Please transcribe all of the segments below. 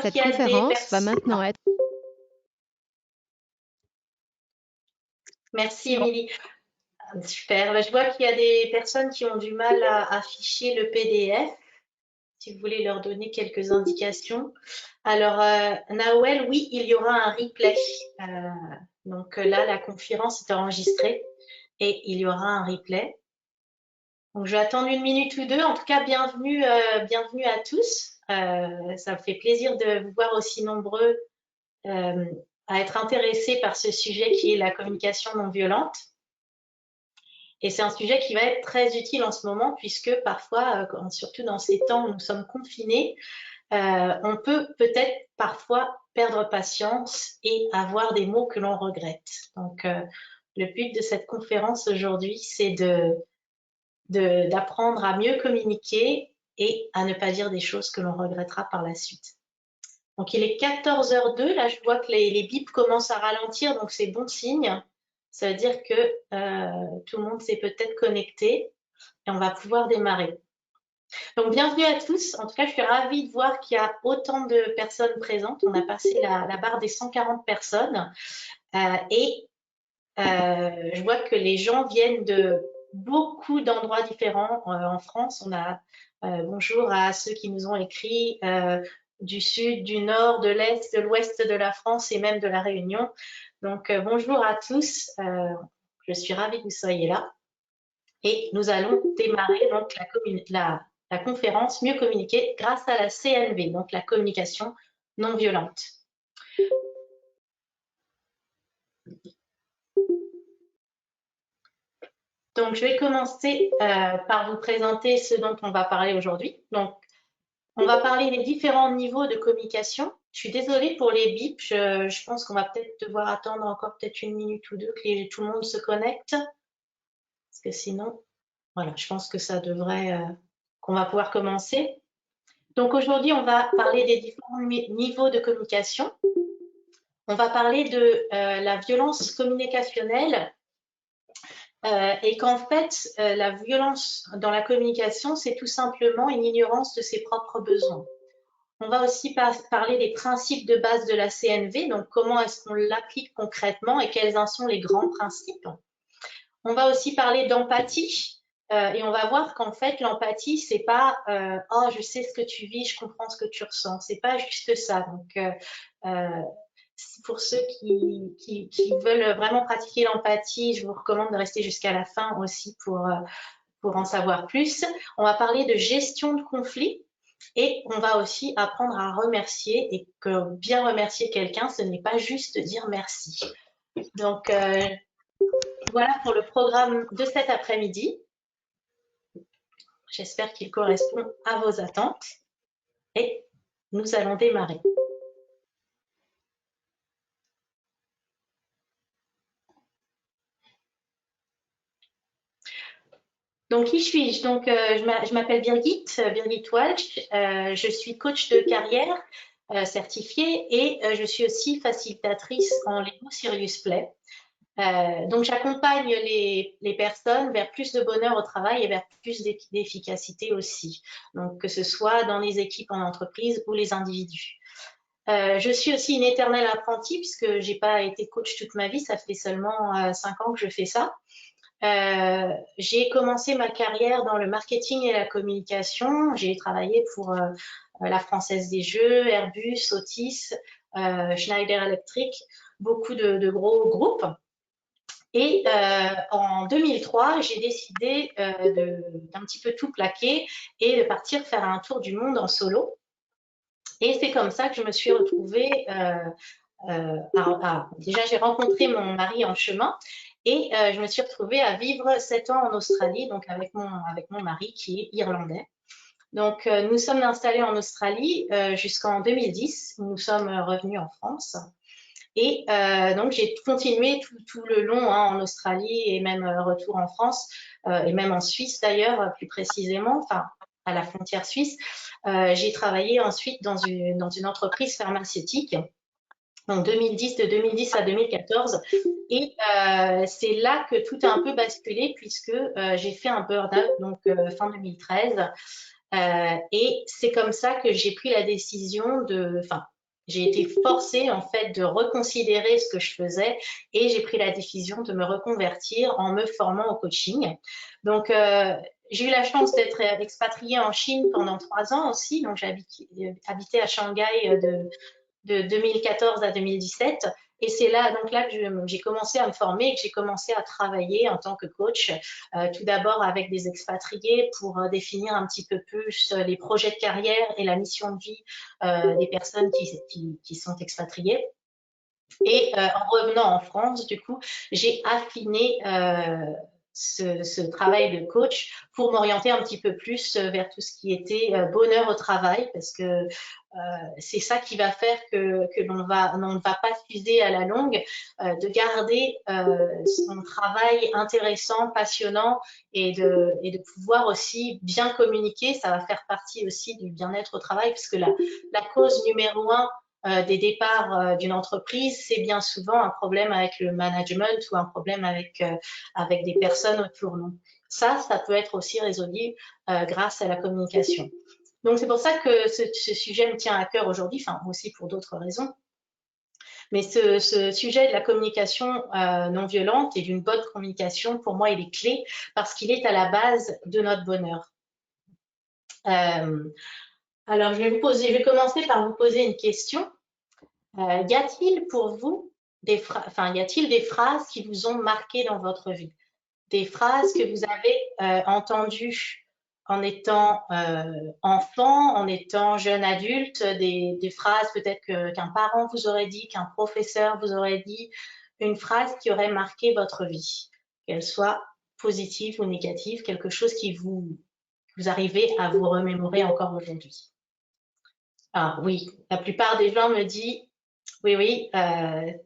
Cette qu'il y a des conférence va personnes... maintenant être... Merci, Émilie. Super. Je vois qu'il y a des personnes qui ont du mal à afficher le PDF. Si vous voulez leur donner quelques indications. Alors, Nawel, oui, il y aura un replay. Donc là, la conférence est enregistrée et il y aura un replay. Donc, je vais attendre une minute ou deux. En tout cas, bienvenue, bienvenue à tous. Ça me fait plaisir de vous voir aussi nombreux à être intéressés par ce sujet qui est la communication non violente. Et c'est un sujet qui va être très utile en ce moment puisque parfois, surtout dans ces temps où nous sommes confinés, on peut peut-être parfois perdre patience et avoir des mots que l'on regrette. Donc, le but de cette conférence aujourd'hui, c'est d'apprendre à mieux communiquer et à ne pas dire des choses que l'on regrettera par la suite. Donc, il est 14h02. Là, je vois que les bips commencent à ralentir, donc c'est bon signe. Ça veut dire que tout le monde s'est peut-être connecté et on va pouvoir démarrer. Donc, bienvenue à tous. En tout cas, je suis ravie de voir qu'il y a autant de personnes présentes. On a passé la barre des 140 personnes et je vois que les gens viennent de beaucoup d'endroits différents en France. On a bonjour à ceux qui nous ont écrit du sud, du nord, de l'est, de l'ouest de la France et même de la Réunion. Donc, bonjour à tous. Je suis ravie que vous soyez là. Et nous allons démarrer donc la conférence Mieux communiquer grâce à la CNV, donc la communication non violente. Donc, je vais commencer par vous présenter ce dont on va parler aujourd'hui. Donc, on va parler des différents niveaux de communication. Je suis désolée pour les bips. Je pense qu'on va peut-être devoir attendre encore peut-être une minute ou deux que tout le monde se connecte. Parce que sinon, voilà, je pense que ça devrait, qu'on va pouvoir commencer. Donc aujourd'hui, on va parler des différents niveaux de communication. On va parler de la violence communicationnelle et qu'en fait, la violence dans la communication, c'est tout simplement une ignorance de ses propres besoins. On va aussi parler des principes de base de la CNV, donc comment est-ce qu'on l'applique concrètement et quels en sont les grands principes. On va aussi parler d'empathie. Et on va voir qu'en fait, l'empathie, c'est pas oh, je sais ce que tu vis, je comprends ce que tu ressens. C'est pas juste ça. Donc, pour ceux qui veulent vraiment pratiquer l'empathie, je vous recommande de rester jusqu'à la fin aussi pour en savoir plus. On va parler de gestion de conflits et on va aussi apprendre à remercier et que bien remercier quelqu'un, ce n'est pas juste dire merci. Donc, voilà pour le programme de cet après-midi. J'espère qu'il correspond à vos attentes et nous allons démarrer. Donc, qui suis-je? Donc, je m'appelle Birgit Walsh. Je suis coach de carrière certifiée et je suis aussi facilitatrice en Lego Serious Play. Donc, j'accompagne les personnes vers plus de bonheur au travail et vers plus d'efficacité aussi. Donc, que ce soit dans les équipes en entreprise ou les individus. Je suis aussi une éternelle apprentie puisque j'ai pas été coach toute ma vie. Ça fait seulement 5 ans que je fais ça. J'ai commencé ma carrière dans le marketing et la communication. J'ai travaillé pour la Française des Jeux, Airbus, Otis, Schneider Electric, beaucoup de gros groupes. Et en 2003, j'ai décidé d'un petit peu tout plaquer et de partir faire un tour du monde en solo. Et c'est comme ça que je me suis retrouvée déjà, j'ai rencontré mon mari en chemin et je me suis retrouvée à vivre 7 ans en Australie, donc avec mon mari qui est irlandais. Donc, nous sommes installés en Australie jusqu'en 2010, où nous sommes revenus en France. Et donc, j'ai continué tout le long en Australie et même retour en France et même en Suisse d'ailleurs, plus précisément, enfin à la frontière suisse. J'ai travaillé ensuite dans une entreprise pharmaceutique. Donc 2010, de 2010 à 2014. Et c'est là que tout a un peu basculé puisque j'ai fait un burn-out, donc fin 2013. Et c'est comme ça que j'ai pris la décision j'ai été forcée en fait de reconsidérer ce que je faisais et j'ai pris la décision de me reconvertir en me formant au coaching. Donc, j'ai eu la chance d'être expatriée en Chine pendant 3 ans aussi. Donc, j'ai habité à Shanghai de 2014 à 2017. Et c'est là, donc là, que j'ai commencé à me former et que j'ai commencé à travailler en tant que coach, tout d'abord avec des expatriés pour définir un petit peu plus les projets de carrière et la mission de vie des personnes qui sont expatriées. Et en revenant en France, du coup, j'ai affiné ce travail de coach pour m'orienter un petit peu plus vers tout ce qui était bonheur au travail, parce que c'est ça qui va faire que l'on ne va pas s'user à la longue, de garder son travail intéressant, passionnant et de pouvoir aussi bien communiquer. Ça va faire partie aussi du bien-être au travail, puisque la cause numéro 1 des départs d'une entreprise, c'est bien souvent un problème avec le management ou un problème avec des personnes autour. Donc, ça peut être aussi résolu grâce à la communication. Donc, c'est pour ça que ce sujet me tient à cœur aujourd'hui, enfin aussi pour d'autres raisons. Mais ce sujet de la communication non violente et d'une bonne communication, pour moi, il est clé parce qu'il est à la base de notre bonheur. Alors, je vais commencer par vous poser une question. Y a-t-il pour vous y a-t-il des phrases qui vous ont marqué dans votre vie? Des phrases que vous avez entendues en étant enfant, en étant jeune adulte, des phrases peut-être qu'un parent vous aurait dit, qu'un professeur vous aurait dit, une phrase qui aurait marqué votre vie, qu'elle soit positive ou négative, quelque chose qui vous arrivez à vous remémorer encore aujourd'hui. Ah oui, la plupart des gens me disent oui,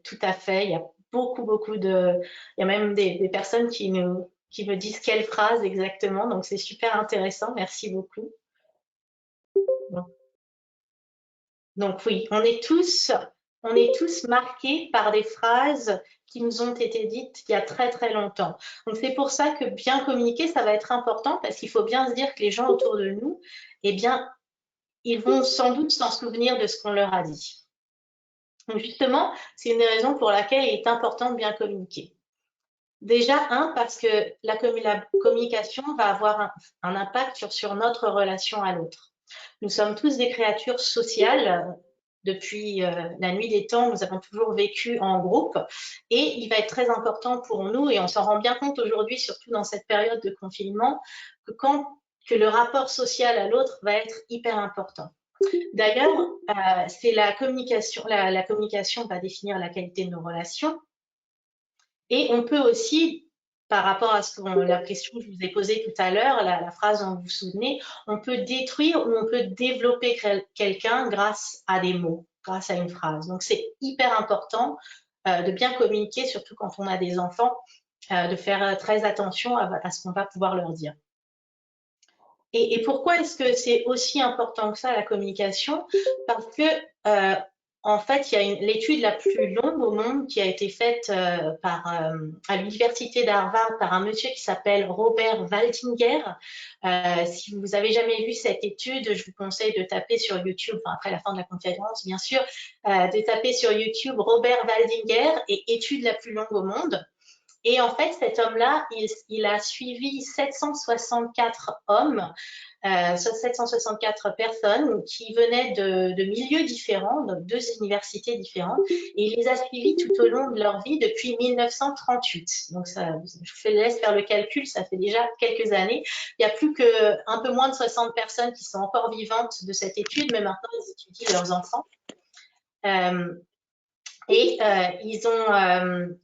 tout à fait. Il y a il y a même des personnes qui me disent quelle phrase exactement. Donc, c'est super intéressant. Merci beaucoup. Donc, oui, on est tous marqués par des phrases qui nous ont été dites il y a très, très longtemps. Donc, c'est pour ça que bien communiquer, ça va être important parce qu'il faut bien se dire que les gens autour de nous, eh bien, ils vont sans doute s'en souvenir de ce qu'on leur a dit. Donc justement, c'est une des raisons pour laquelle il est important de bien communiquer. Déjà, parce que la communication va avoir un impact sur notre relation à l'autre. Nous sommes tous des créatures sociales. Depuis la nuit des temps, nous avons toujours vécu en groupe et il va être très important pour nous, et on s'en rend bien compte aujourd'hui, surtout dans cette période de confinement, que le rapport social à l'autre va être hyper important. D'ailleurs, c'est la communication. La communication va définir la qualité de nos relations. Et on peut aussi, par rapport à la question que je vous ai posée tout à l'heure, la phrase dont vous vous souvenez, on peut détruire ou on peut développer quelqu'un grâce à des mots, grâce à une phrase. Donc, c'est hyper important de bien communiquer, surtout quand on a des enfants, de faire très attention à ce qu'on va pouvoir leur dire. Et pourquoi est-ce que c'est aussi important que ça, la communication? Parce que, en fait, il y a l'étude la plus longue au monde qui a été faite à l'université d'Harvard par un monsieur qui s'appelle Robert Waldinger. Si vous avez jamais vu cette étude, je vous conseille de taper sur YouTube, enfin, après la fin de la conférence, bien sûr, de taper sur YouTube Robert Waldinger et étude la plus longue au monde. Et en fait, cet homme-là, il a suivi 764 hommes, 764 personnes qui venaient de milieux différents, de 2 universités différentes, et il les a suivis tout au long de leur vie depuis 1938. Donc, ça, je vous laisse faire le calcul, ça fait déjà quelques années. Il n'y a plus qu'un peu moins de 60 personnes qui sont encore vivantes de cette étude, mais maintenant, ils étudient leurs enfants. Ils ont...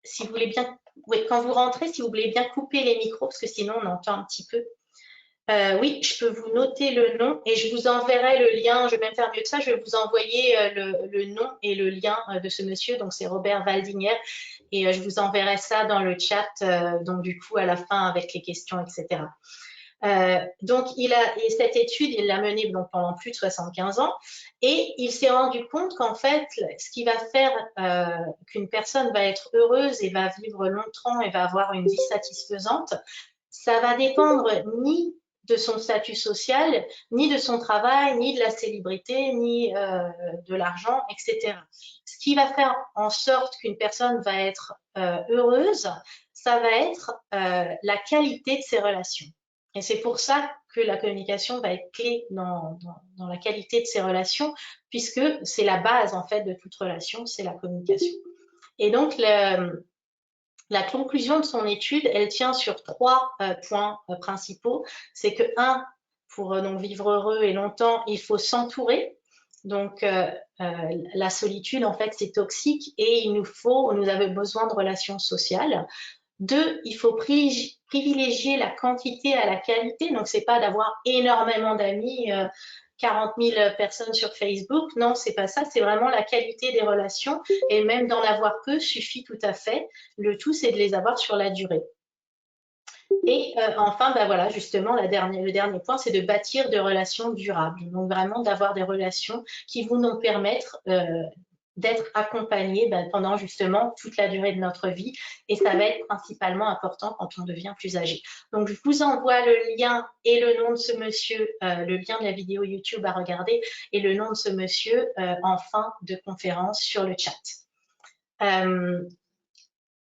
si vous voulez bien, oui, quand vous rentrez, si vous voulez bien couper les micros, parce que sinon on entend un petit peu. Oui, je peux vous noter le nom et je vous enverrai le lien. Je vais même faire mieux que ça. Je vais vous envoyer le nom et le lien de ce monsieur. Donc, c'est Robert Waldinger. Et je vous enverrai ça dans le chat, donc du coup, à la fin avec les questions, etc. Donc, et cette étude, il l'a menée donc, pendant plus de 75 ans et il s'est rendu compte qu'en fait, ce qui va faire qu'une personne va être heureuse et va vivre longtemps et va avoir une vie satisfaisante, ça va dépendre ni de son statut social, ni de son travail, ni de la célébrité, ni de l'argent, etc. Ce qui va faire en sorte qu'une personne va être heureuse, ça va être la qualité de ses relations. Et c'est pour ça que la communication va être clé dans la qualité de ses relations, puisque c'est la base en fait de toute relation, c'est la communication. Et donc, la conclusion de son étude, elle tient sur trois points principaux. C'est que, un, pour donc vivre heureux et longtemps, il faut s'entourer. Donc, la solitude, en fait, c'est toxique et nous avons besoin de relations sociales. Deux, il faut privilégier la quantité à la qualité. Donc, c'est pas d'avoir énormément d'amis, 40 000 personnes sur Facebook. Non, c'est pas ça. C'est vraiment la qualité des relations. Et même d'en avoir peu suffit tout à fait. Le tout, c'est de les avoir sur la durée. Et enfin, ben voilà, justement, le dernier point, c'est de bâtir des relations durables. Donc, vraiment d'avoir des relations qui vont nous permettre d'être accompagnés pendant justement toute la durée de notre vie. Et ça va être principalement important quand on devient plus âgé. Donc, je vous envoie le lien et le nom de ce monsieur, le lien de la vidéo YouTube à regarder et le nom de ce monsieur en fin de conférence sur le chat.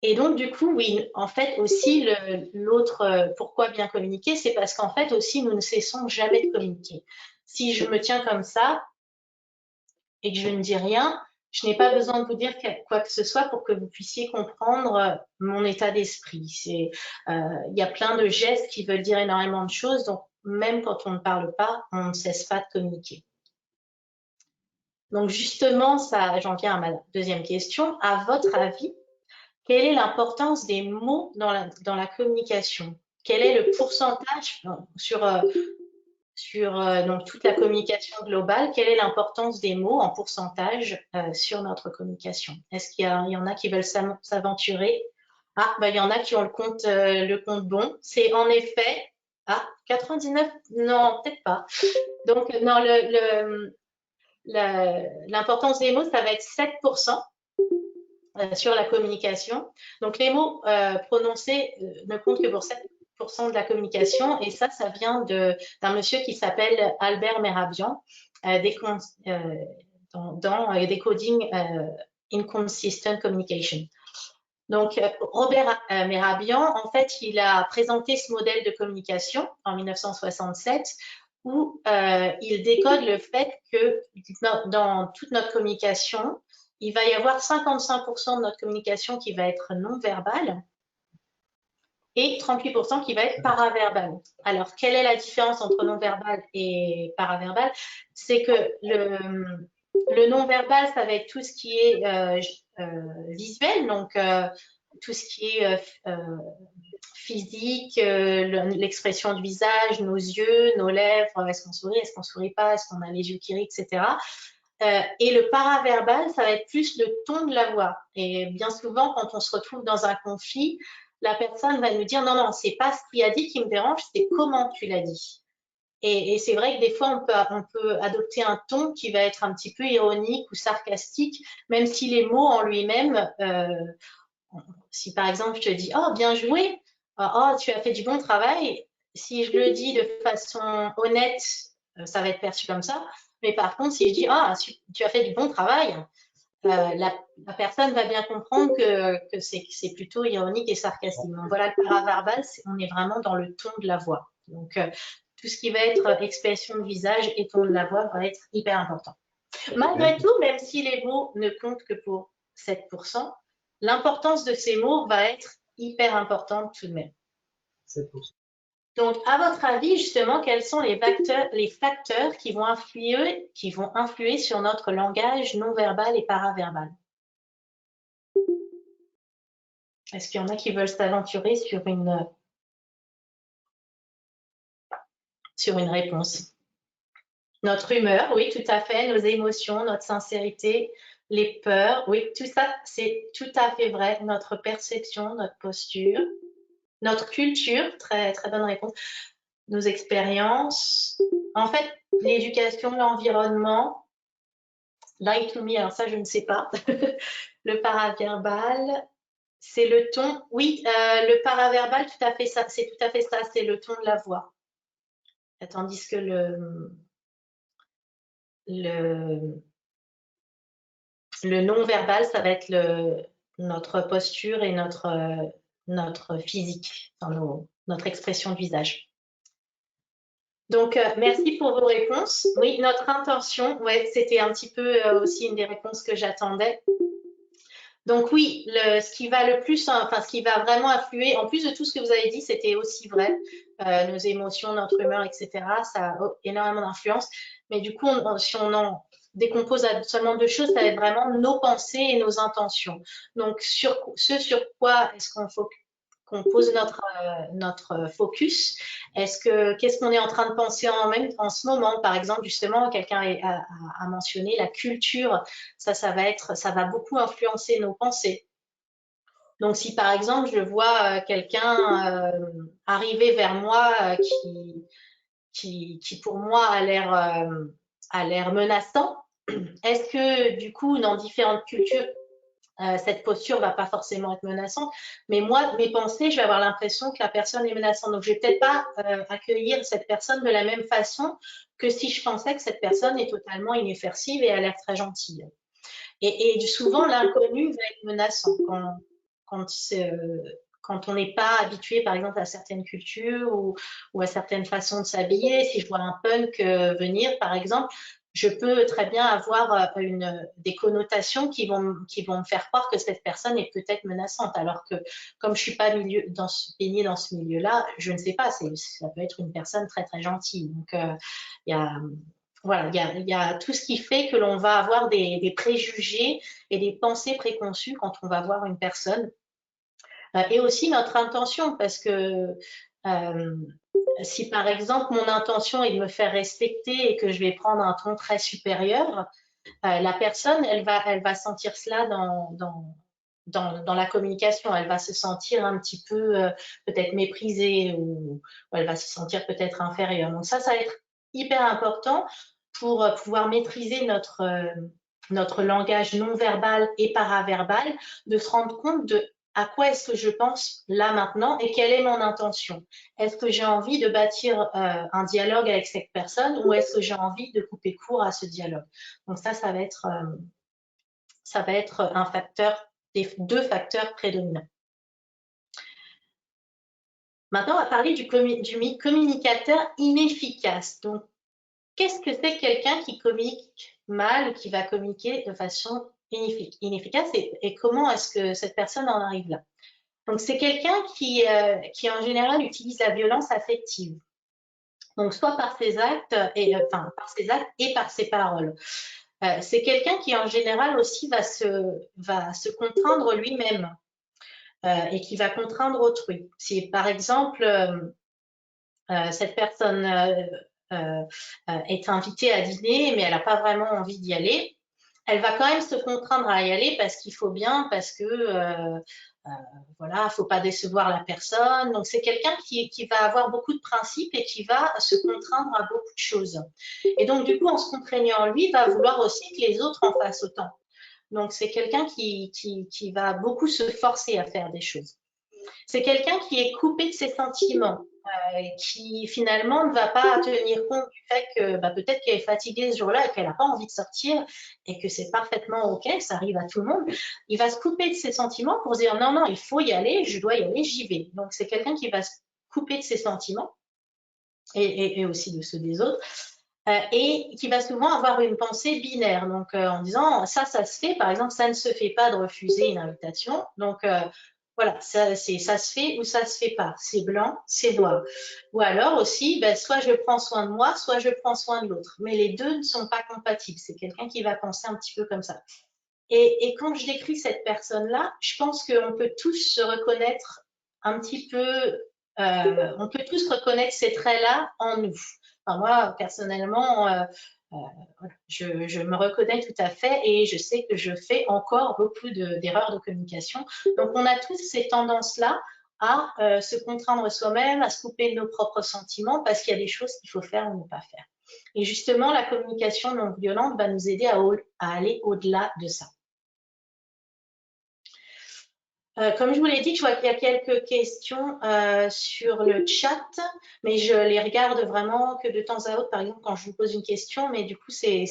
Et donc, du coup, oui, en fait, aussi, l'autre, pourquoi bien communiquer, c'est parce qu'en fait, aussi, nous ne cessons jamais de communiquer. Si je me tiens comme ça et que je ne dis rien, je n'ai pas besoin de vous dire quoi que ce soit pour que vous puissiez comprendre mon état d'esprit. Il y a plein de gestes qui veulent dire énormément de choses, donc même quand on ne parle pas, on ne cesse pas de communiquer. Donc, justement, ça, j'en viens à ma deuxième question. À votre avis, quelle est l'importance des mots dans la communication? Quel est le pourcentage sur donc toute la communication globale? Quelle est l'importance des mots en pourcentage sur notre communication? Est-ce qu'il y en a qui veulent s'aventurer? Ah, bah, il y en a qui ont le compte bon. C'est en effet, 99, non, peut-être pas. Donc, non, l'importance des mots, ça va être 7%. Sur la communication. Donc, les mots prononcés ne comptent que pour 7% de la communication. Et ça vient d'un monsieur qui s'appelle Albert Mehrabian, dans Decoding Inconsistent Communication. Donc, Robert Mehrabian, en fait, il a présenté ce modèle de communication en 1967 où il décode le fait que dans toute notre communication, il va y avoir 55% de notre communication qui va être non verbale et 38% qui va être paraverbale. Alors, quelle est la différence entre non verbal et paraverbal? C'est que le non verbal, ça va être tout ce qui est visuel, donc tout ce qui est physique, l'expression du visage, nos yeux, nos lèvres, est-ce qu'on sourit pas, est-ce qu'on a les yeux qui rient, etc. Et le paraverbal, ça va être plus le ton de la voix. Et bien souvent, quand on se retrouve dans un conflit, la personne va nous dire non, non, c'est pas ce qu'il a dit qui me dérange, c'est comment tu l'as dit. Et c'est vrai que des fois, on peut adopter un ton qui va être un petit peu ironique ou sarcastique, même si les mots en lui-même, si par exemple je te dis oh bien joué, oh tu as fait du bon travail, si je le dis de façon honnête, ça va être perçu comme ça. Mais par contre, si je dis ah tu as fait du bon travail, la personne va bien comprendre que c'est plutôt ironique et sarcastique. Donc voilà, le paraverbal, on est vraiment dans le ton de la voix. Donc tout ce qui va être expression de visage et ton de la voix va être hyper important. Malgré tout, même si les mots ne comptent que pour 7%, l'importance de ces mots va être hyper importante tout de même. 7%. Donc, à votre avis, justement, quels sont les facteurs qui vont influer sur notre langage non verbal et paraverbal? Est-ce qu'il y en a qui veulent s'aventurer sur une réponse? Notre humeur, oui, tout à fait, nos émotions, notre sincérité, les peurs, oui, tout ça, c'est tout à fait vrai. Notre perception, notre posture, notre culture, très, très bonne réponse, nos expériences. En fait, l'éducation, l'environnement, lie to me, alors ça, je ne sais pas. Le paraverbal, c'est le ton. Oui, le paraverbal, tout à fait ça, c'est tout à fait ça, c'est le ton de la voix. tandis que le non-verbal, ça va être notre posture et notre physique, notre expression de visage. Donc, merci pour vos réponses. Oui, notre intention, ouais, c'était un petit peu aussi une des réponses que j'attendais. Donc oui, ce qui va le plus, enfin ce qui va vraiment influer, en plus de tout ce que vous avez dit, c'était aussi vrai, nos émotions, notre humeur, etc. Ça a énormément d'influence. Mais du coup, si on en décompose à seulement deux choses, ça va être vraiment nos pensées et nos intentions. Donc ce sur quoi est-ce qu'on pose notre focus. Qu'est-ce qu'on est en train de penser en ce moment? Par exemple, justement, quelqu'un a mentionné la culture. Ça va beaucoup influencer nos pensées. Donc, si par exemple, je vois quelqu'un arriver vers moi qui pour moi a l'air menaçant, est-ce que du coup, dans différentes cultures, cette posture va pas forcément être menaçante, mais moi, mes pensées, je vais avoir l'impression que la personne est menaçante. Donc, je vais peut-être pas accueillir cette personne de la même façon que si je pensais que cette personne est totalement inoffensive et a l'air très gentille. Et souvent, l'inconnu va être menaçant quand, quand on n'est pas habitué, par exemple, à certaines cultures ou à certaines façons de s'habiller. Si je vois un punk venir, par exemple, je peux très bien avoir des connotations qui vont me faire croire que cette personne est peut-être menaçante, alors que comme je suis pas baignée dans ce milieu-là, je ne sais pas, ça peut être une personne très très gentille. Donc il y a voilà, il y a tout ce qui fait que l'on va avoir des préjugés et des pensées préconçues quand on va voir une personne. Et aussi notre intention, parce que euh, si par exemple mon intention est de me faire respecter et que je vais prendre un ton très supérieur, la personne, elle va sentir cela dans la communication. Elle va se sentir un petit peu peut-être méprisée ou elle va se sentir peut-être inférieure. Donc ça va être hyper important pour pouvoir maîtriser notre langage non verbal et paraverbal, de se rendre compte de à quoi est-ce que je pense là maintenant et quelle est mon intention. Est-ce que j'ai envie de bâtir un dialogue avec cette personne ou est-ce que j'ai envie de couper court à ce dialogue? Donc ça va être un facteur, des deux facteurs prédominants. Maintenant, on va parler du communicateur inefficace. Donc, qu'est-ce que c'est quelqu'un qui communique mal ou qui va communiquer de façon inefficace et comment est-ce que cette personne en arrive là? Donc, c'est quelqu'un qui en général utilise la violence affective. Donc, soit par ses actes par ses actes et par ses paroles. C'est quelqu'un qui en général aussi va se contraindre lui-même et qui va contraindre autrui. Si par exemple cette personne est invitée à dîner, mais elle n'a pas vraiment envie d'y aller, elle va quand même se contraindre à y aller parce qu'il faut bien, parce que voilà, faut pas décevoir la personne. Donc c'est quelqu'un qui va avoir beaucoup de principes et qui va se contraindre à beaucoup de choses. Et donc du coup, en se contraignant lui, va vouloir aussi que les autres en fassent autant. Donc c'est quelqu'un qui va beaucoup se forcer à faire des choses. C'est quelqu'un qui est coupé de ses sentiments, qui finalement ne va pas tenir compte du fait que peut-être qu'elle est fatiguée ce jour-là et qu'elle n'a pas envie de sortir et que c'est parfaitement OK, ça arrive à tout le monde. Il va se couper de ses sentiments pour se dire non, non, il faut y aller, je dois y aller, j'y vais. Donc c'est quelqu'un qui va se couper de ses sentiments et aussi de ceux des autres. Et qui va souvent avoir une pensée binaire, donc en disant ça se fait, par exemple, ça ne se fait pas de refuser une invitation, donc voilà, ça se fait ou ça se fait pas, c'est blanc, c'est noir. Ou alors aussi, soit je prends soin de moi, soit je prends soin de l'autre, mais les deux ne sont pas compatibles, c'est quelqu'un qui va penser un petit peu comme ça. Et quand je décris cette personne-là, je pense qu'on peut tous se reconnaître un petit peu, on peut tous reconnaître ces traits-là en nous. Enfin, moi, personnellement, je me reconnais tout à fait et je sais que je fais encore beaucoup d'erreurs de communication. Donc, on a tous ces tendances-là à se contraindre soi-même, à se couper de nos propres sentiments parce qu'il y a des choses qu'il faut faire ou ne pas faire. Et justement, la communication non violente va nous aider à aller au-delà de ça. Comme je vous l'ai dit, je vois qu'il y a quelques questions sur le chat, mais je les regarde vraiment que de temps à autre, par exemple quand je vous pose une question, mais du coup c'est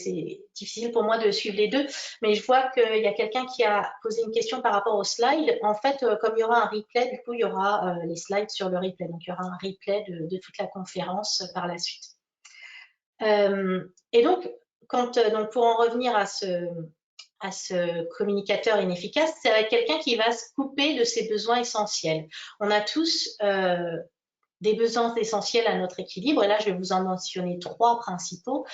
difficile pour moi de suivre les deux. Mais je vois qu'il y a quelqu'un qui a posé une question par rapport aux slides. En fait, comme il y aura un replay, du coup il y aura les slides sur le replay, donc il y aura un replay de toute la conférence par la suite. Et donc, donc pour en revenir à ce communicateur inefficace, c'est avec quelqu'un qui va se couper de ses besoins essentiels. On a tous des besoins essentiels à notre équilibre, et là je vais vous en mentionner 3 principaux,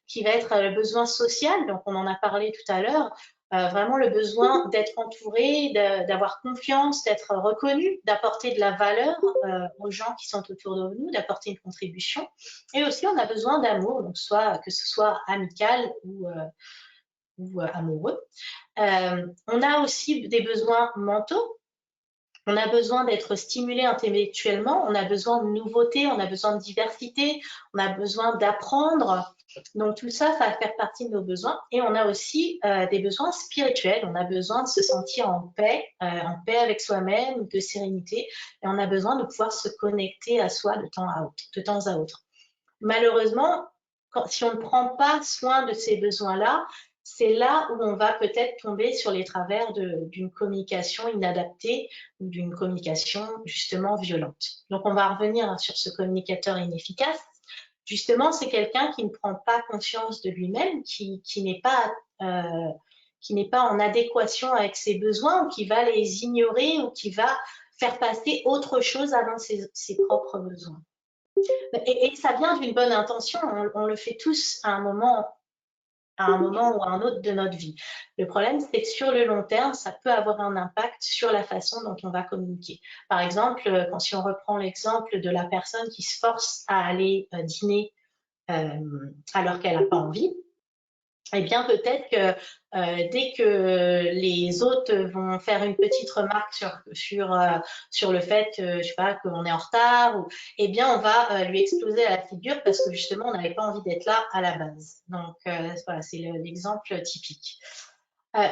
qui va être le besoin social, donc on en a parlé tout à l'heure, vraiment le besoin d'être entouré, d'avoir confiance, d'être reconnu, d'apporter de la valeur aux gens qui sont autour de nous, d'apporter une contribution. Et aussi, on a besoin d'amour, donc que ce soit amical ou amoureux. On a aussi des besoins mentaux. On a besoin d'être stimulé intellectuellement, on a besoin de nouveautés, on a besoin de diversité, on a besoin d'apprendre. Donc tout ça, ça va faire partie de nos besoins. Et on a aussi des besoins spirituels. On a besoin de se sentir en paix avec soi-même, de sérénité. Et on a besoin de pouvoir se connecter à soi de temps à autre. Malheureusement, si on ne prend pas soin de ces besoins-là, c'est là où on va peut-être tomber sur les travers d'une communication inadaptée ou d'une communication justement violente. Donc on va revenir sur ce communicateur inefficace. Justement, c'est quelqu'un qui ne prend pas conscience de lui-même, qui n'est pas en adéquation avec ses besoins, ou qui va les ignorer, ou qui va faire passer autre chose avant ses propres besoins. Et ça vient d'une bonne intention, on le fait tous à un moment ou à un autre de notre vie. Le problème, c'est que sur le long terme, ça peut avoir un impact sur la façon dont on va communiquer. Par exemple, si on reprend l'exemple de la personne qui se force à aller dîner alors qu'elle n'a pas envie, eh bien peut-être que dès que les autres vont faire une petite remarque sur le fait, je sais pas, qu'on est en retard, eh bien on va lui exploser à la figure parce que justement on n'avait pas envie d'être là à la base. Donc voilà, c'est l'exemple typique.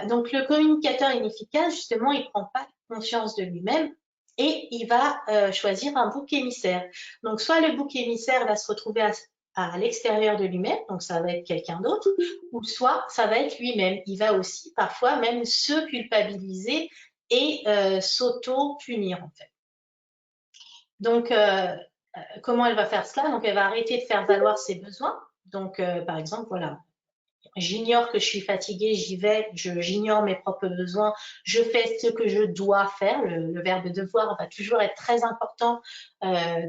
Donc le communicateur inefficace, justement, il prend pas conscience de lui-même et il va choisir un bouc émissaire. Donc soit le bouc émissaire va se retrouver à l'extérieur de lui-même, donc ça va être quelqu'un d'autre, ou soit ça va être lui-même. Il va aussi parfois même se culpabiliser et s'auto-punir en fait. Donc comment elle va faire cela? Donc elle va arrêter de faire valoir ses besoins. Donc par exemple, voilà, j'ignore que je suis fatiguée, j'y vais, j'ignore mes propres besoins, je fais ce que je dois faire. Le verbe devoir va toujours être très important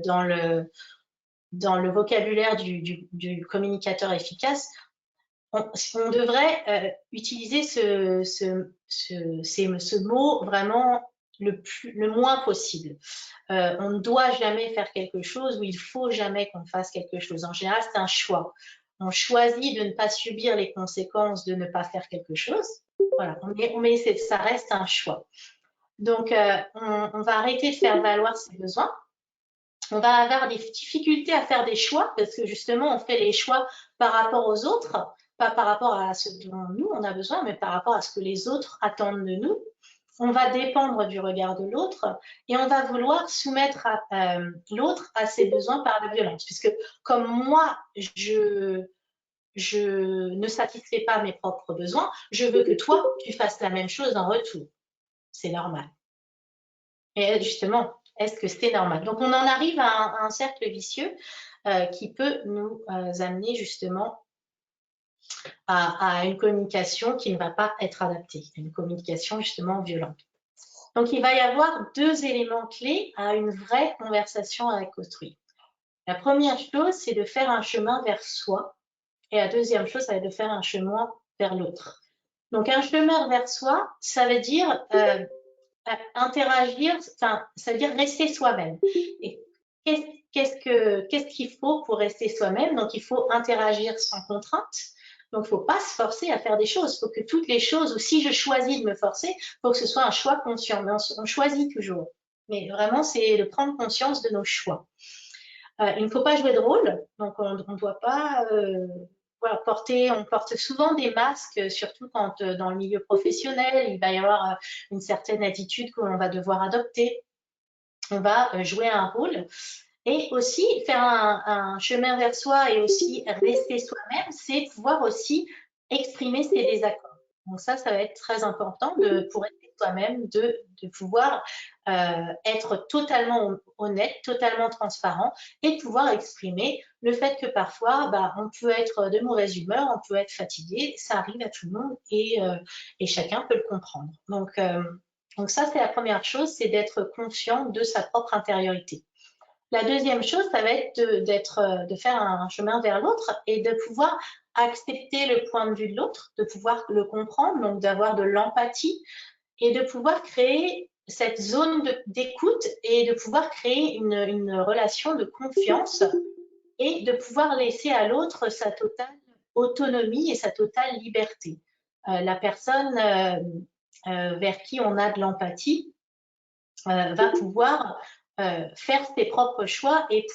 dans le vocabulaire du communicateur efficace. On devrait utiliser ce mot vraiment le moins possible. On ne doit jamais faire quelque chose ou il faut jamais qu'on fasse quelque chose. En général, c'est un choix. On choisit de ne pas subir les conséquences de ne pas faire quelque chose. Voilà, mais ça reste un choix. Donc, on va arrêter de faire valoir ses besoins. On va avoir des difficultés à faire des choix parce que justement, on fait les choix par rapport aux autres, pas par rapport à ce dont nous, on a besoin, mais par rapport à ce que les autres attendent de nous. On va dépendre du regard de l'autre et on va vouloir soumettre l'autre à ses besoins par la violence. Puisque comme moi, je ne satisfais pas mes propres besoins, je veux que toi, tu fasses la même chose en retour. C'est normal. Et justement, est-ce que c'est normal? Donc, on en arrive à un cercle vicieux qui peut nous amener justement à une communication qui ne va pas être adaptée, une communication justement violente. Donc, il va y avoir 2 éléments clés à une vraie conversation avec autrui. La première chose, c'est de faire un chemin vers soi. Et la deuxième chose, ça va être de faire un chemin vers l'autre. Donc, un chemin vers soi, ça veut dire interagir, ça veut dire rester soi-même. Et qu'est-ce qu'il faut pour rester soi-même? Donc, il faut interagir sans contrainte. Donc, il ne faut pas se forcer à faire des choses. Il faut que toutes les choses, ou si je choisis de me forcer, il faut que ce soit un choix conscient. Mais on choisit toujours. Mais vraiment, c'est de prendre conscience de nos choix. Il ne faut pas jouer de rôle. Donc, on ne doit pas voilà, on porte souvent des masques, surtout quand dans le milieu professionnel, il va y avoir une certaine attitude que l'on va devoir adopter. On va jouer un rôle. Et aussi, faire un chemin vers soi et aussi rester soi-même, c'est pouvoir aussi exprimer ses désaccords. Donc ça va être très important pour rester soi-même, de pouvoir être totalement honnête, totalement transparent et de pouvoir exprimer le fait que parfois, on peut être de mauvaise humeur, on peut être fatigué, ça arrive à tout le monde et chacun peut le comprendre. Donc ça, c'est la première chose, c'est d'être conscient de sa propre intériorité. La deuxième chose, ça va être de faire un chemin vers l'autre et de pouvoir accepter le point de vue de l'autre, de pouvoir le comprendre, donc d'avoir de l'empathie et de pouvoir créer cette zone d'écoute et de pouvoir créer une relation de confiance et de pouvoir laisser à l'autre sa totale autonomie et sa totale liberté. La personne vers qui on a de l'empathie va pouvoir faire ses propres choix et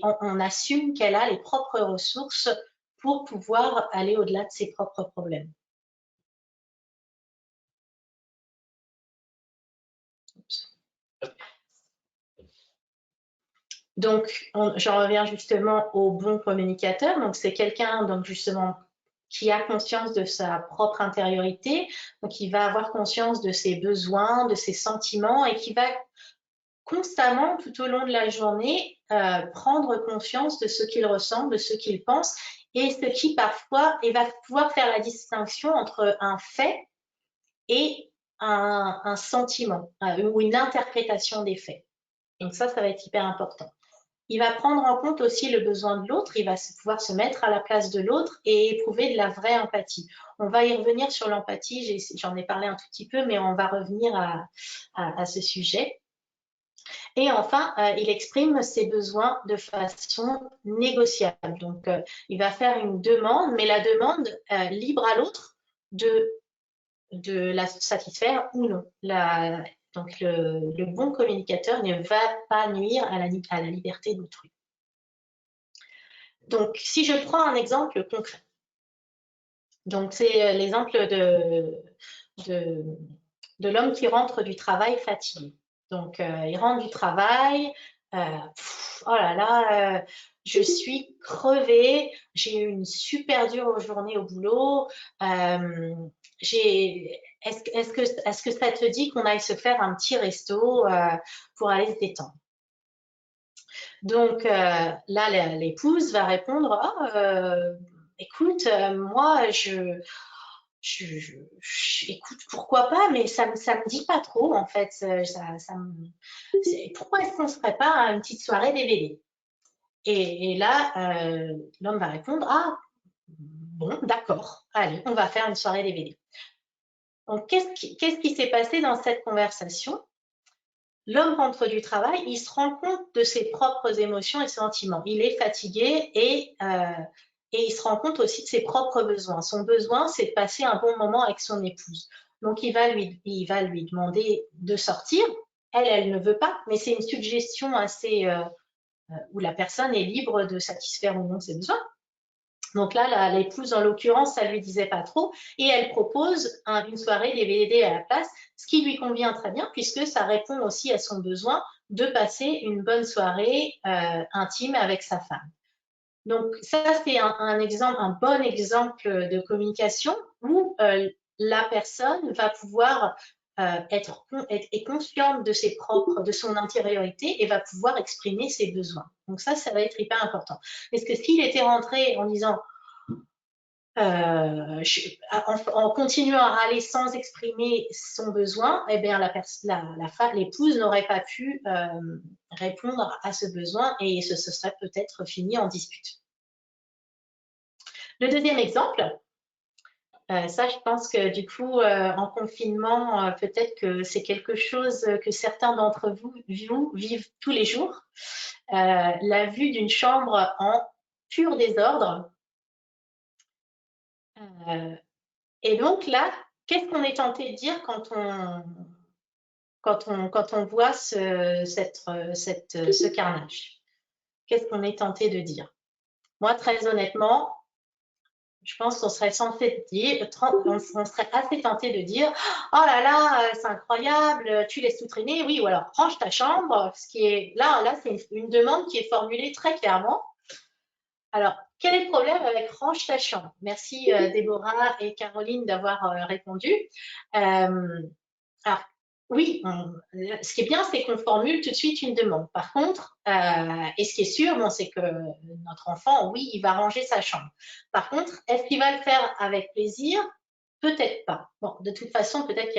on assume qu'elle a les propres ressources pour pouvoir aller au-delà de ses propres problèmes. Donc, j'en reviens justement au bon communicateur. Donc, c'est quelqu'un, donc justement, qui a conscience de sa propre intériorité, donc qui va avoir conscience de ses besoins, de ses sentiments et qui va constamment, tout au long de la journée, prendre conscience de ce qu'il ressent, de ce qu'il pense et ce qui parfois, et va pouvoir faire la distinction entre un fait et un sentiment ou une interprétation des faits. Donc ça va être hyper important. Il va prendre en compte aussi le besoin de l'autre, il va pouvoir se mettre à la place de l'autre et éprouver de la vraie empathie. On va y revenir sur l'empathie, j'en ai parlé un tout petit peu, mais on va revenir à ce sujet. Et enfin, il exprime ses besoins de façon négociable. Donc, il va faire une demande, mais la demande libre à l'autre de la satisfaire ou non. Donc, le bon communicateur ne va pas nuire à la liberté d'autrui. Donc, si je prends un exemple concret, donc c'est l'exemple de l'homme qui rentre du travail fatigué. Donc, il rentre du travail, oh là là, je suis crevée, j'ai eu une super dure journée au boulot, est-ce que ça te dit qu'on aille se faire un petit resto pour aller se détendre? Donc là, l'épouse va répondre, écoute, moi, écoute, pourquoi pas, mais ça me dit pas trop, en fait. Pourquoi est-ce qu'on ne se ferait pas une petite soirée DVD? Et là, l'homme va répondre, ah, bon, d'accord, allez, on va faire une soirée DVD. Donc, qu'est-ce qui s'est passé dans cette conversation? L'homme rentre du travail, il se rend compte de ses propres émotions et sentiments. Il est fatigué et il se rend compte aussi de ses propres besoins. Son besoin, c'est de passer un bon moment avec son épouse. Donc, il va lui demander de sortir. Elle ne veut pas, mais c'est une suggestion assez où la personne est libre de satisfaire ou non ses besoins. Donc là, l'épouse, en l'occurrence, ça lui disait pas trop, et elle propose une soirée DVD à la place, ce qui lui convient très bien, puisque ça répond aussi à son besoin de passer une bonne soirée intime avec sa femme. Donc ça, c'est un bon exemple de communication où la personne va pouvoir être consciente de son intériorité et va pouvoir exprimer ses besoins. Donc ça va être hyper important. Parce que s'il était rentré en disant en continuant à râler sans exprimer son besoin, eh bien l'épouse n'aurait pas pu répondre à ce besoin et ce serait peut-être fini en dispute. Le deuxième exemple, ça je pense que du coup en confinement, peut-être que c'est quelque chose que certains d'entre vous vivent tous les jours. La vue d'une chambre en pur désordre. Et donc là, qu'est-ce qu'on est tenté de dire quand on voit ce carnage? Qu'est-ce qu'on est tenté de dire? Moi, très honnêtement, je pense qu'on serait censé dire, on serait assez tenté de dire, oh là là, c'est incroyable, tu laisses tout traîner, oui, ou alors range ta chambre, ce qui est là, c'est une demande qui est formulée très clairement. Alors, quel est le problème avec range ta chambre? Merci Déborah et Caroline d'avoir répondu. Alors, oui, ce qui est bien, c'est qu'on formule tout de suite une demande. Par contre, et ce qui est sûr, bon, c'est que notre enfant, oui, il va ranger sa chambre. Par contre, est-ce qu'il va le faire avec plaisir? Peut-être pas. Bon, de toute façon, peut-être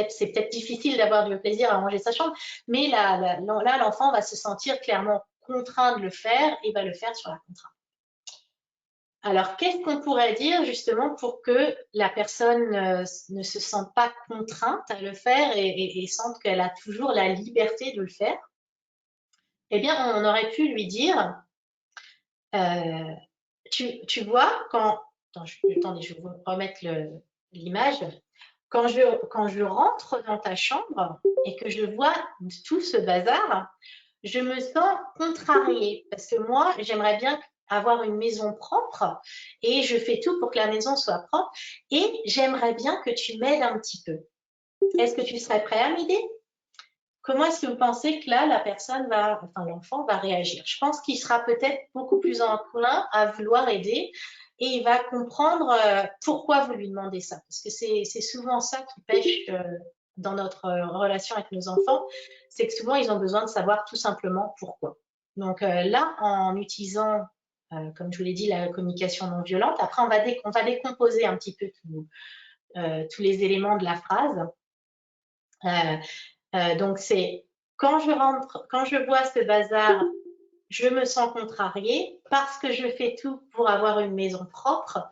c'est peut-être difficile d'avoir du plaisir à ranger sa chambre, mais là, l'enfant va se sentir clairement contraint de le faire et va le faire sur la contrainte. Alors, qu'est-ce qu'on pourrait dire justement pour que la personne ne se sente pas contrainte à le faire et sente qu'elle a toujours la liberté de le faire? Eh bien, on aurait pu lui dire, euh, tu vois, attendez, je vais vous remettre l'image. Quand je rentre dans ta chambre et que je vois tout ce bazar, je me sens contrariée parce que moi, j'aimerais bien avoir une maison propre et je fais tout pour que la maison soit propre et j'aimerais bien que tu m'aides un petit peu. Est-ce que tu serais prêt à m'aider? Comment est-ce que vous pensez que là, l'enfant va réagir? Je pense qu'il sera peut-être beaucoup plus enclin à vouloir aider et il va comprendre pourquoi vous lui demandez ça. Parce que c'est souvent ça qui pêche dans notre relation avec nos enfants, c'est que souvent ils ont besoin de savoir tout simplement pourquoi. Donc là, en utilisant, comme je vous l'ai dit, la communication non violente, après on va décomposer un petit peu tous les éléments de la phrase. Donc c'est quand je vois ce bazar, je me sens contrariée parce que je fais tout pour avoir une maison propre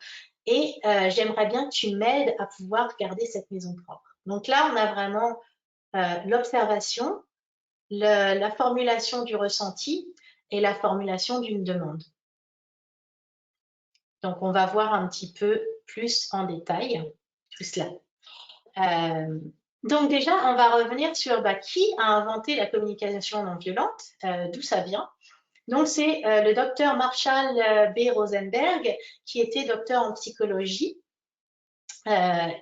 et j'aimerais bien que tu m'aides à pouvoir garder cette maison propre. Donc là, on a vraiment l'observation, la formulation du ressenti et la formulation d'une demande. Donc on va voir un petit peu plus en détail tout cela. Donc déjà, on va revenir sur qui a inventé la communication non violente, d'où ça vient. Donc c'est le docteur Marshall B. Rosenberg, qui était docteur en psychologie.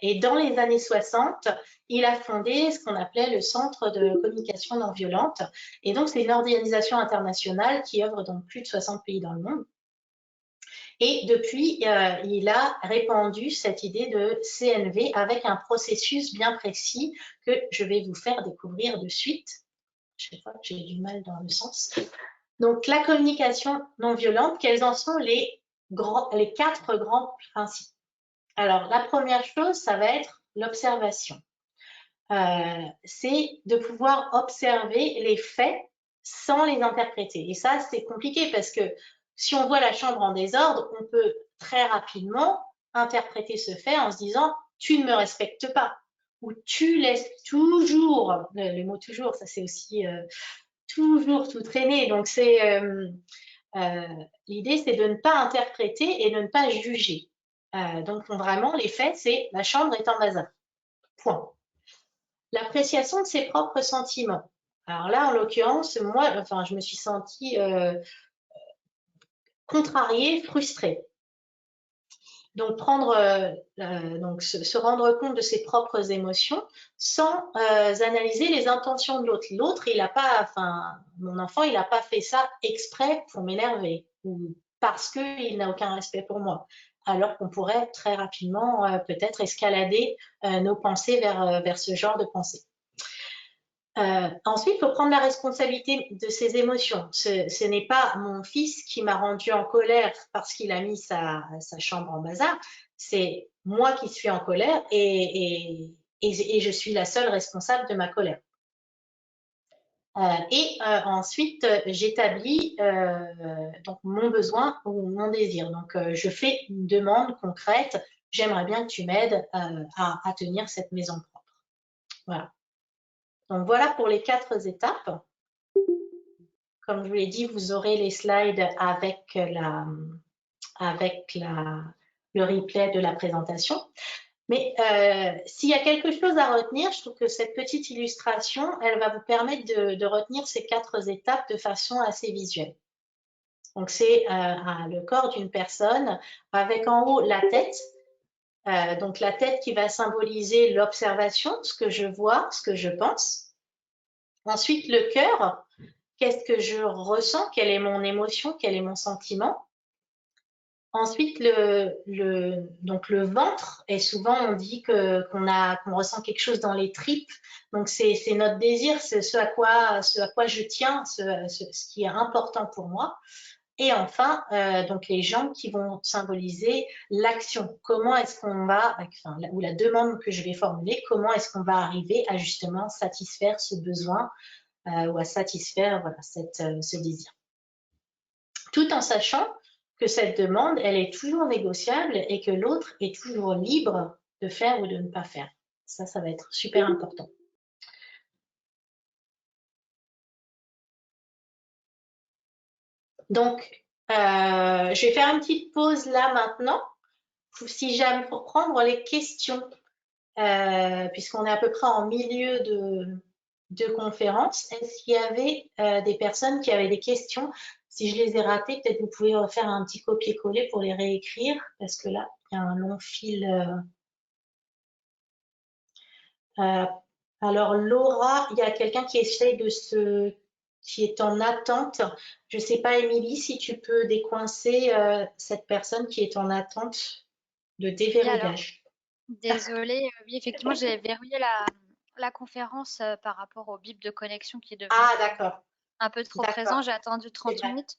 Et dans les années 60, il a fondé ce qu'on appelait le Centre de communication non violente. Et donc c'est une organisation internationale qui œuvre dans plus de 60 pays dans le monde. Et depuis, il a répandu cette idée de CNV avec un processus bien précis que je vais vous faire découvrir de suite. Je sais pas, j'ai du mal dans le sens. Donc, la communication non violente, quels en sont les 4 grands principes? Alors, la première chose, ça va être l'observation. C'est de pouvoir observer les faits sans les interpréter. Et ça, c'est compliqué parce que si on voit la chambre en désordre, on peut très rapidement interpréter ce fait en se disant « tu ne me respectes pas » ou « tu laisses toujours », le mot « toujours », ça c'est aussi toujours tout traîner. Donc, l'idée, c'est de ne pas interpréter et de ne pas juger. Donc, vraiment, les faits, c'est la chambre est en bazar. Point. L'appréciation de ses propres sentiments. Alors là, en l'occurrence, moi, je me suis sentie contrariée, frustrée. Donc, se rendre compte de ses propres émotions sans analyser les intentions de l'autre. L'autre, mon enfant, il n'a pas fait ça exprès pour m'énerver ou parce qu'il n'a aucun respect pour moi. Alors qu'on pourrait très rapidement peut-être escalader nos pensées vers ce genre de pensée. Ensuite, il faut prendre la responsabilité de ses émotions. Ce n'est pas mon fils qui m'a rendu en colère parce qu'il a mis sa chambre en bazar, c'est moi qui suis en colère et je suis la seule responsable de ma colère. Ensuite, j'établis donc mon besoin ou mon désir. Donc, je fais une demande concrète. J'aimerais bien que tu m'aides à tenir cette maison propre. Voilà. Donc voilà pour les 4 étapes. Comme je vous l'ai dit, vous aurez les slides avec le replay de la présentation. Mais s'il y a quelque chose à retenir, je trouve que cette petite illustration, elle va vous permettre de retenir ces 4 étapes de façon assez visuelle. Donc, c'est le corps d'une personne avec en haut la tête. Donc, la tête qui va symboliser l'observation, ce que je vois, ce que je pense. Ensuite, le cœur, qu'est-ce que je ressens, quelle est mon émotion, quel est mon sentiment. Ensuite, donc le ventre, et souvent on dit qu'on ressent quelque chose dans les tripes. Donc c'est notre désir, c'est ce à quoi je tiens, ce qui est important pour moi. Et enfin, donc les jambes qui vont symboliser l'action. Comment est-ce qu'on va, enfin, ou la demande que je vais formuler, comment est-ce qu'on va arriver à justement satisfaire ce besoin ou à satisfaire voilà, ce désir. Tout en sachant que cette demande, elle est toujours négociable et que l'autre est toujours libre de faire ou de ne pas faire. Ça va être super important. Donc, je vais faire une petite pause là maintenant, si jamais pour prendre les questions, puisqu'on est à peu près en milieu de conférence. Est-ce qu'il y avait des personnes qui avaient des questions? Si je les ai ratées, peut-être vous pouvez refaire un petit copier-coller pour les réécrire, parce que là, il y a un long fil. Alors, Laura, il y a quelqu'un qui essaye qui est en attente. Je ne sais pas, Émilie, si tu peux décoincer cette personne qui est en attente de Oui, alors, déverrouillage. désolée, oui, effectivement, j'ai verrouillé la conférence par rapport au bip de connexion qui est devenu Ah, quand même d'accord, un peu trop présent. d'accord, J'ai attendu c'est 30 vrai. minutes.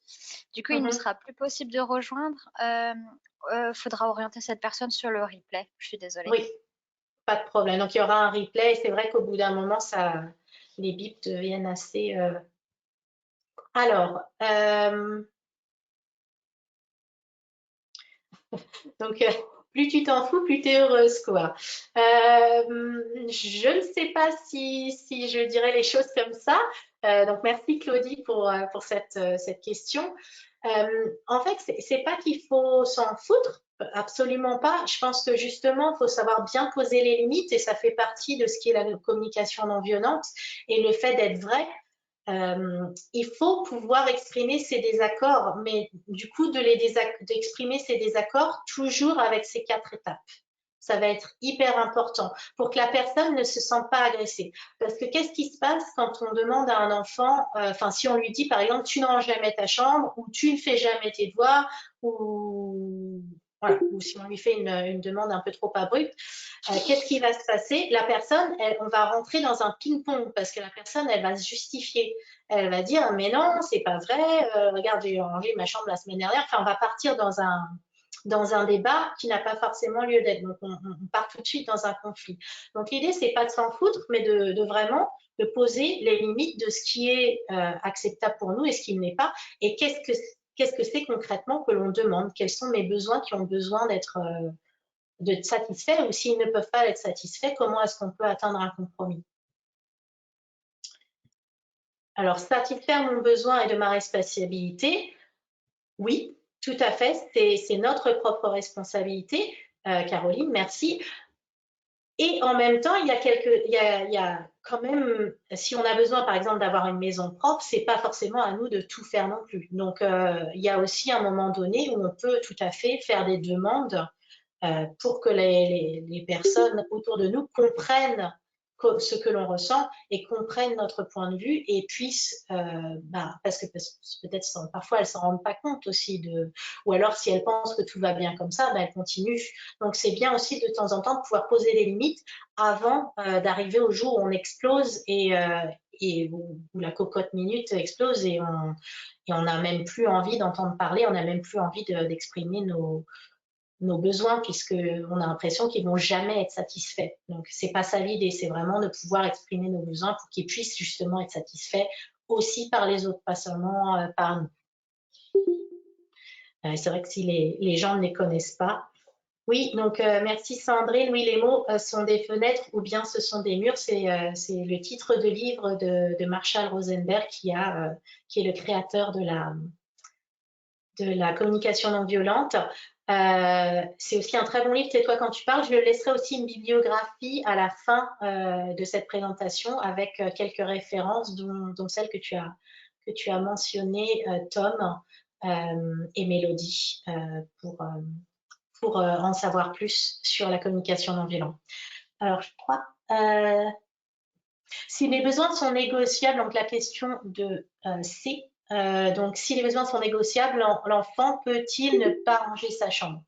Du coup, il ne Mhm. sera plus possible de rejoindre. Faudra orienter cette personne sur le replay. Je suis désolée. Oui, pas de problème. Donc, il y aura un replay. C'est vrai qu'au bout d'un moment, les bips deviennent assez. Alors, donc, plus tu t'en fous, plus tu es heureuse, quoi. Je ne sais pas si je dirais les choses comme ça. Donc, merci Claudie pour cette question. En fait, c'est pas qu'il faut s'en foutre, absolument pas. Je pense que justement, il faut savoir bien poser les limites et ça fait partie de ce qui est la communication non violente et le fait d'être vrai. Il faut pouvoir exprimer ses désaccords, mais du coup, d'exprimer ses désaccords toujours avec ces 4 étapes. Ça va être hyper important pour que la personne ne se sente pas agressée. Parce que qu'est-ce qui se passe quand on demande à un enfant, enfin, si on lui dit par exemple, tu ne ranges jamais ta chambre, ou tu ne fais jamais tes devoirs, ou voilà, ou si on lui fait une demande un peu trop abrupte, qu'est-ce qui va se passer? La personne, on va rentrer dans un ping-pong parce que la personne, elle va se justifier. Elle va dire, mais non, c'est pas vrai, regarde, j'ai rangé ma chambre la semaine dernière. Enfin, on va partir dans un débat qui n'a pas forcément lieu d'être. Donc, on part tout de suite dans un conflit. Donc, l'idée, c'est pas de s'en foutre, mais de vraiment de poser les limites de ce qui est acceptable pour nous et ce qui ne l'est pas. Et qu'est-ce que c'est concrètement que l'on demande? Quels sont mes besoins qui ont besoin d'être satisfaits ou s'ils ne peuvent pas être satisfaits, comment est-ce qu'on peut atteindre un compromis? Alors, satisfaire mon besoin et de ma responsabilité, oui, tout à fait, c'est notre propre responsabilité. Caroline, merci. Et en même temps, il y a quand même, si on a besoin, par exemple, d'avoir une maison propre, c'est pas forcément à nous de tout faire non plus. Donc, il y a aussi un moment donné où on peut tout à fait faire des demandes pour que les personnes autour de nous comprennent ce que l'on ressent et comprennent notre point de vue et puissent, parce que peut-être parfois elles s'en rendent pas compte aussi ou alors si elles pensent que tout va bien comme ça, elles continuent. Donc c'est bien aussi de temps en temps de pouvoir poser des limites avant d'arriver au jour où on explose et où la cocotte minute explose et on n'a même plus envie d'entendre parler, on n'a même plus envie d'exprimer nos besoins puisqu'on a l'impression qu'ils vont jamais être satisfaits. Donc c'est pas ça l'idée, c'est vraiment de pouvoir exprimer nos besoins pour qu'ils puissent justement être satisfaits aussi par les autres, pas seulement par nous. C'est vrai que si les gens ne les connaissent pas. Oui, donc merci Sandrine. Oui, les mots sont des fenêtres ou bien ce sont des murs. C'est le titre de livre de Marshall Rosenberg qui est le créateur de la communication non violente. C'est aussi un très bon livre, Tais-toi quand tu parles. Je laisserai aussi une bibliographie à la fin de cette présentation avec quelques références, dont celle que tu as mentionnée, Tom. et Mélodie pour en savoir plus sur la communication non violente. Alors, je crois, si les besoins sont négociables, donc la question de C, donc si les besoins sont négociables, l'enfant peut-il ne pas ranger sa chambre?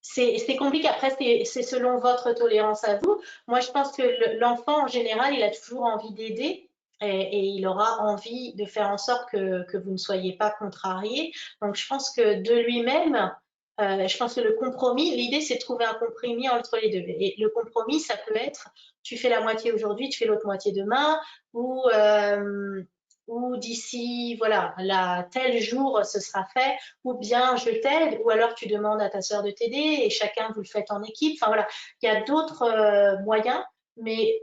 C'est compliqué, après c'est selon votre tolérance à vous. Moi je pense que l'enfant en général, il a toujours envie d'aider et il aura envie de faire en sorte que vous ne soyez pas contrariés. Donc je pense que de lui-même, je pense que le compromis, l'idée c'est de trouver un compromis entre les deux. Et le compromis, ça peut être, tu fais la moitié aujourd'hui, tu fais l'autre moitié demain, ou d'ici, voilà, tel jour ce sera fait, ou bien je t'aide, ou alors tu demandes à ta sœur de t'aider et chacun vous le faites en équipe. Enfin voilà, il y a d'autres moyens, mais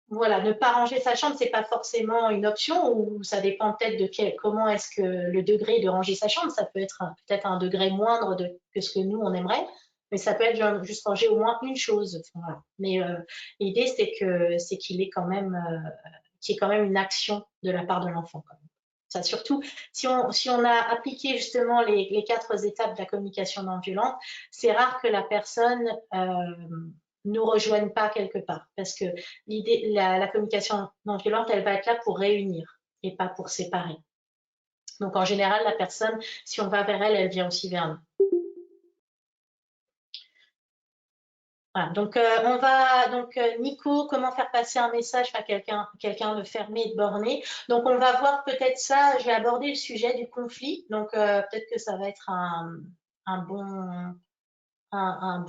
voilà, ne pas ranger sa chambre, c'est pas forcément une option, ou ça dépend peut-être de comment est-ce que le degré de ranger sa chambre, ça peut être peut-être un degré moindre que ce que nous on aimerait, mais ça peut être juste ranger au moins une chose. Voilà. Mais l'idée c'est qu'il est quand même qu'il y ait quand même une action de la part de l'enfant. Ça, surtout, si on a appliqué justement les 4 étapes de la communication non violente, c'est rare que la personne nous rejoigne pas quelque part. Parce que la communication non violente, elle va être là pour réunir et pas pour séparer. Donc, en général, la personne, si on va vers elle, elle vient aussi vers nous. Voilà, donc Nico, comment faire passer un message à quelqu'un de fermé et de borné. Donc on va voir peut-être ça, je vais aborder le sujet du conflit, donc peut-être que ça va être une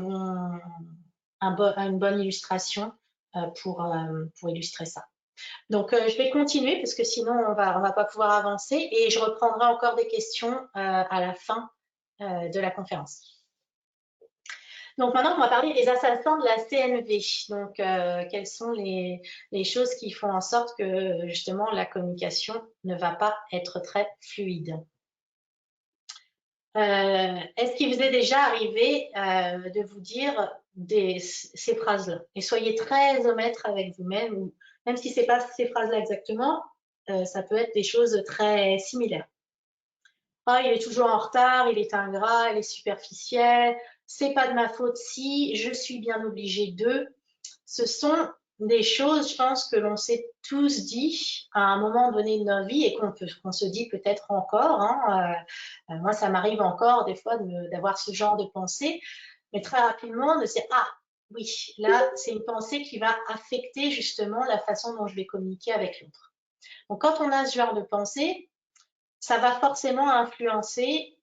bonne illustration pour illustrer ça. Donc je vais continuer parce que sinon on va pas pouvoir avancer et je reprendrai encore des questions à la fin de la conférence. Donc maintenant, on va parler des assassins de la CNV. Donc, quelles sont les choses qui font en sorte que justement la communication ne va pas être très fluide. Est-ce qu'il vous est déjà arrivé de vous dire ces phrases-là? Et soyez très honnête avec vous-même, ou même si c'est pas ces phrases-là exactement, ça peut être des choses très similaires. Ah, il est toujours en retard, il est ingrat, il est superficiel, c'est pas de ma faute si, je suis bien obligée de. Ce sont des choses, je pense, que l'on s'est tous dit à un moment donné de notre vie et qu'on se dit peut-être encore. Hein, moi, ça m'arrive encore des fois d'avoir ce genre de pensée, mais très rapidement de se dire, ah oui, là, c'est une pensée qui va affecter justement la façon dont je vais communiquer avec l'autre. Donc, quand on a ce genre de pensée, ça va forcément influencer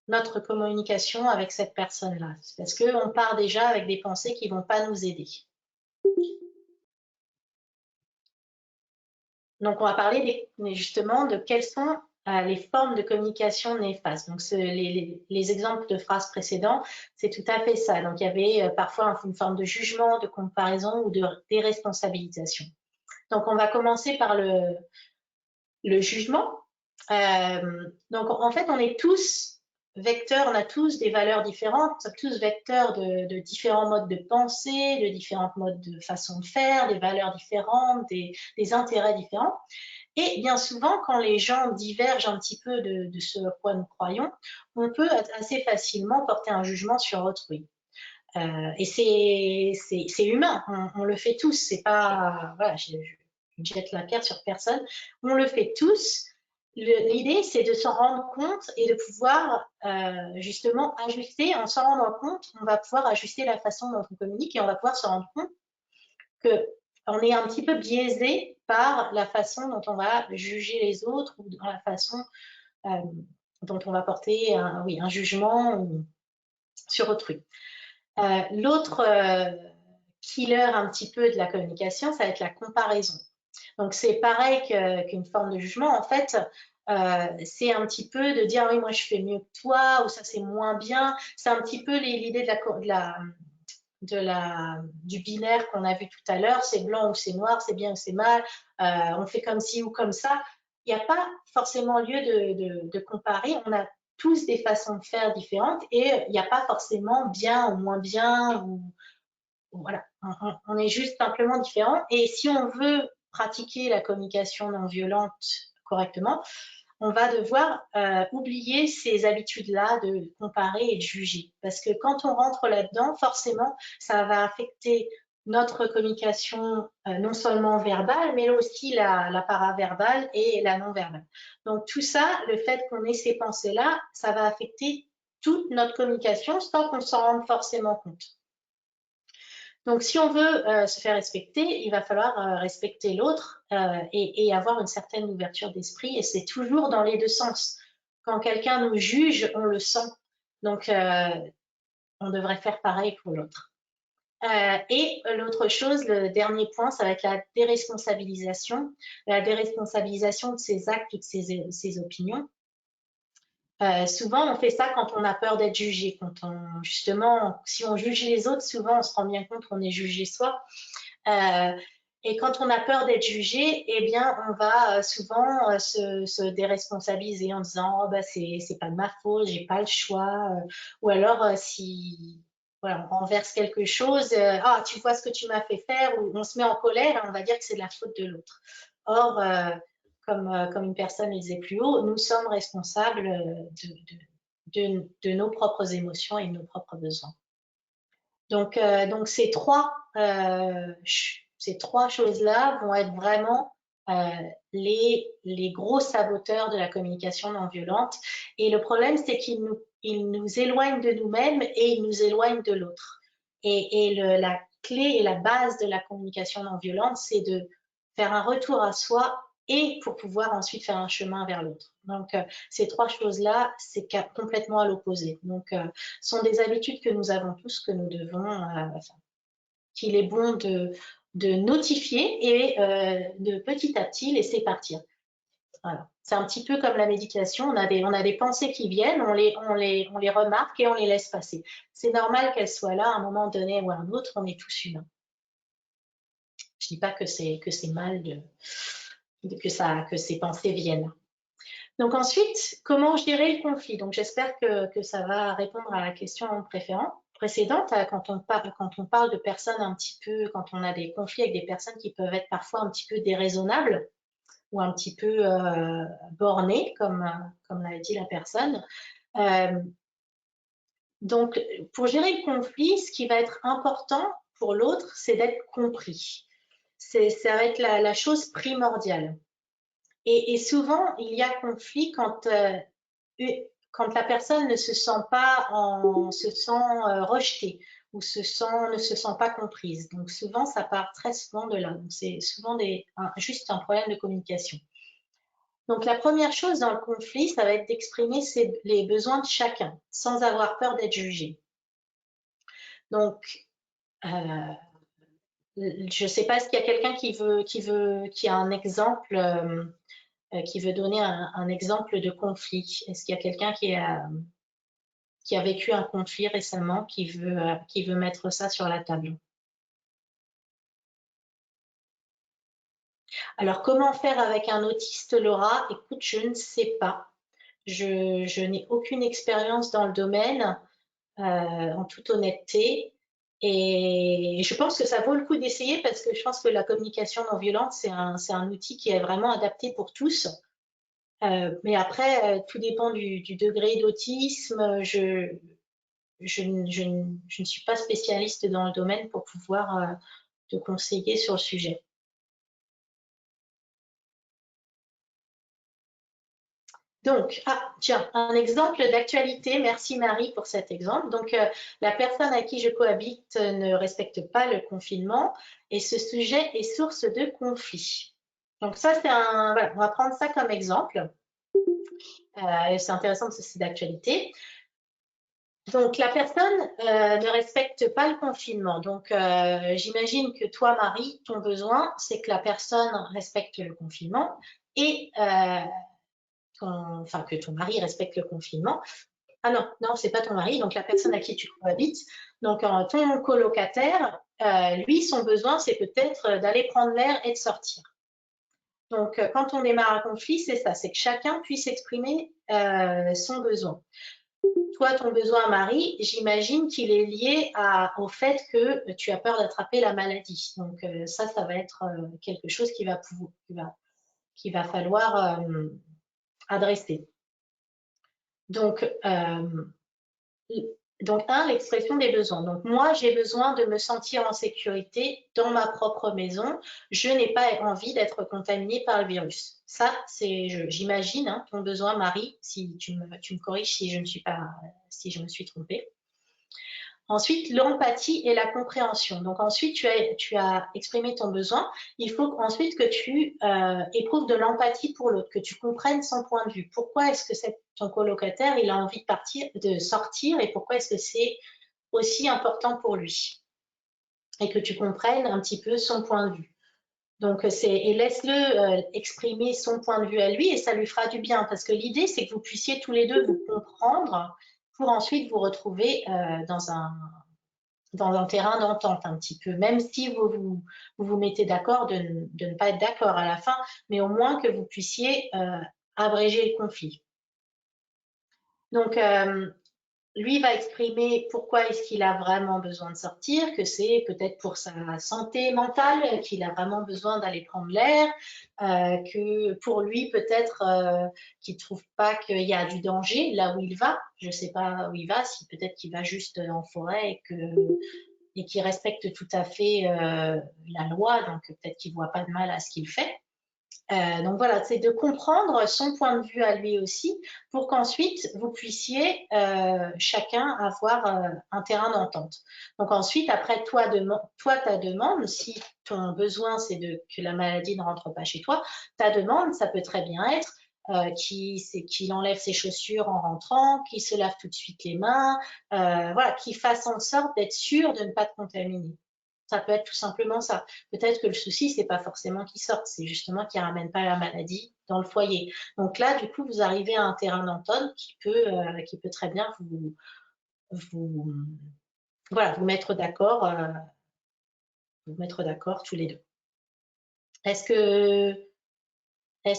notre communication avec cette personne-là. Parce qu'on part déjà avec des pensées qui ne vont pas nous aider. Donc, on va parler justement de quelles sont les formes de communication néfastes. Donc, les exemples de phrases précédents, c'est tout à fait ça. Donc, il y avait parfois une forme de jugement, de comparaison ou de déresponsabilisation. Donc, on va commencer par le jugement. Donc, en fait, on est tous vecteurs, on a tous des valeurs différentes, on est tous vecteurs de différents modes de pensée, de différents modes de façon de faire, des valeurs différentes, des intérêts différents. Et bien souvent, quand les gens divergent un petit peu de ce à quoi nous croyons, on peut assez facilement porter un jugement sur autrui. Et c'est humain, on le fait tous, c'est pas, voilà, je jette la pierre sur personne, on le fait tous. L'idée, c'est de s'en rendre compte et de pouvoir justement ajuster. En s'en rendant compte, on va pouvoir ajuster la façon dont on communique et on va pouvoir se rendre compte qu'on est un petit peu biaisé par la façon dont on va juger les autres ou dans la façon dont on va porter un jugement sur autrui. L'autre killer un petit peu de la communication, ça va être la comparaison. Donc c'est pareil qu'une forme de jugement. En fait, c'est un petit peu de dire oui, moi je fais mieux que toi, ou ça c'est moins bien. C'est un petit peu l'idée du binaire qu'on a vu tout à l'heure, c'est blanc ou c'est noir, c'est bien ou c'est mal, on fait comme ci ou comme ça. Il n'y a pas forcément lieu de comparer. On a tous des façons de faire différentes et il n'y a pas forcément bien ou moins bien. Voilà, on est juste simplement différents. Et si on veut pratiquer la communication non violente correctement, on va devoir oublier ces habitudes-là de comparer et de juger. Parce que quand on rentre là-dedans, forcément, ça va affecter notre communication non seulement verbale, mais aussi la paraverbale et la non-verbale. Donc tout ça, le fait qu'on ait ces pensées-là, ça va affecter toute notre communication sans qu'on s'en rende forcément compte. Donc, si on veut se faire respecter, il va falloir respecter l'autre et avoir une certaine ouverture d'esprit. Et c'est toujours dans les deux sens. Quand quelqu'un nous juge, on le sent. Donc, on devrait faire pareil pour l'autre. Et l'autre chose, le dernier point, ça va être la déresponsabilisation. La déresponsabilisation de ses actes ou de ses opinions. Souvent, on fait ça quand on a peur d'être jugé. Justement, si on juge les autres, souvent, on se rend bien compte qu'on est jugé soi. Et quand on a peur d'être jugé, eh bien, on va souvent se déresponsabiliser en disant oh, bah, c'est pas de ma faute, j'ai pas le choix. Ou alors, si voilà, on renverse quelque chose, ah, tu vois ce que tu m'as fait faire, ou on se met en colère et on va dire que c'est de la faute de l'autre. Or, comme une personne le disait plus haut, nous sommes responsables de nos propres émotions et de nos propres besoins. Donc ces trois choses-là vont être vraiment les gros saboteurs de la communication non violente. Et le problème, c'est qu'ils nous éloignent de nous-mêmes et ils nous éloignent de l'autre. Et la clé et la base de la communication non violente, c'est de faire un retour à soi et pour pouvoir ensuite faire un chemin vers l'autre. Donc, ces trois choses-là, c'est complètement à l'opposé. Donc, sont des habitudes que nous avons tous, que nous devons, qu'il est bon de notifier et de petit à petit laisser partir. Voilà. C'est un petit peu comme la méditation, on a des pensées qui viennent, on les remarque et on les laisse passer. C'est normal qu'elles soient là à un moment donné ou à un autre, on est tous humains. Je dis pas que c'est mal que ces pensées viennent. Donc ensuite, comment gérer le conflit? Donc j'espère que ça va répondre à la question précédente, quand on parle de personnes un petit peu, quand on a des conflits avec des personnes qui peuvent être parfois un petit peu déraisonnables ou un petit peu bornées, comme l'a dit la personne. Donc pour gérer le conflit, ce qui va être important pour l'autre, c'est d'être compris. Ça va être la chose primordiale. Et souvent, il y a conflit quand la personne ne se sent pas rejetée ou ne se sent pas comprise. Donc souvent, ça part très souvent de là. Donc c'est souvent juste un problème de communication. Donc la première chose dans le conflit, ça va être d'exprimer les besoins de chacun sans avoir peur d'être jugé. Donc je ne sais pas s'il y a quelqu'un qui a un exemple, qui veut donner un exemple de conflit. Est-ce qu'il y a quelqu'un qui a vécu un conflit récemment, qui veut mettre ça sur la table? Alors, comment faire avec un autiste, Laura? Écoute, je ne sais pas. Je n'ai aucune expérience dans le domaine, en toute honnêteté. Et je pense que ça vaut le coup d'essayer parce que je pense que la communication non violente, c'est un outil qui est vraiment adapté pour tous. Mais après, tout dépend du degré d'autisme. Je ne suis pas spécialiste dans le domaine pour pouvoir te conseiller sur le sujet. Donc, tiens, un exemple d'actualité. Merci Marie pour cet exemple. Donc, la personne à qui je cohabite ne respecte pas le confinement et ce sujet est source de conflit. Donc ça, voilà, on va prendre ça comme exemple. C'est intéressant parce que c'est d'actualité. Donc, la personne ne respecte pas le confinement. Donc, j'imagine que toi, Marie, ton besoin, c'est que la personne respecte le confinement et que ton mari respecte le confinement. Ah non, c'est pas ton mari, donc la personne à qui tu cohabites. Donc, ton colocataire, lui, son besoin, c'est peut-être d'aller prendre l'air et de sortir. Donc, quand on démarre un conflit, c'est ça, c'est que chacun puisse exprimer son besoin. toi, ton besoin, Marie, j'imagine qu'il est lié au fait que tu as peur d'attraper la maladie. Donc ça va être quelque chose qu'il va falloir adresser. Donc, l'expression des besoins. Donc, moi, j'ai besoin de me sentir en sécurité dans ma propre maison. Je n'ai pas envie d'être contaminée par le virus. Ça, c'est, j'imagine, hein, ton besoin, Marie, si tu me corriges si je ne suis pas, si je me suis trompée. Ensuite, l'empathie et la compréhension. Donc ensuite, tu as exprimé ton besoin. Il faut ensuite que tu éprouves de l'empathie pour l'autre, que tu comprennes son point de vue. Pourquoi est-ce que ton colocataire, il a envie de sortir et pourquoi est-ce que c'est aussi important pour lui? Et que tu comprennes un petit peu son point de vue. Donc, et laisse-le exprimer son point de vue à lui et ça lui fera du bien parce que l'idée, c'est que vous puissiez tous les deux vous comprendre pour ensuite vous retrouver dans un terrain d'entente un petit peu, même si vous mettez d'accord de ne pas être d'accord à la fin, mais au moins que vous puissiez abréger le conflit. Donc, lui va exprimer pourquoi est-ce qu'il a vraiment besoin de sortir, que c'est peut-être pour sa santé mentale, qu'il a vraiment besoin d'aller prendre l'air, que pour lui peut-être qu'il ne trouve pas qu'il y a du danger là où il va. Je ne sais pas où il va, si peut-être qu'il va juste en forêt et qu'il respecte tout à fait la loi, donc peut-être qu'il ne voit pas de mal à ce qu'il fait. Donc voilà, c'est de comprendre son point de vue à lui aussi pour qu'ensuite vous puissiez chacun avoir un terrain d'entente. Donc ensuite, après ta demande, si ton besoin c'est que la maladie ne rentre pas chez toi, ta demande, ça peut très bien être qu'il enlève ses chaussures en rentrant, qu'il se lave tout de suite les mains, voilà, qu'il fasse en sorte d'être sûr de ne pas te contaminer. Ça peut être tout simplement ça. Peut-être que le souci, c'est pas forcément qu'il sorte, c'est justement qu'il ramène pas la maladie dans le foyer. Donc là, du coup, vous arrivez à un terrain d'entente qui peut très bien vous, voilà, vous mettre d'accord tous les deux. Est-ce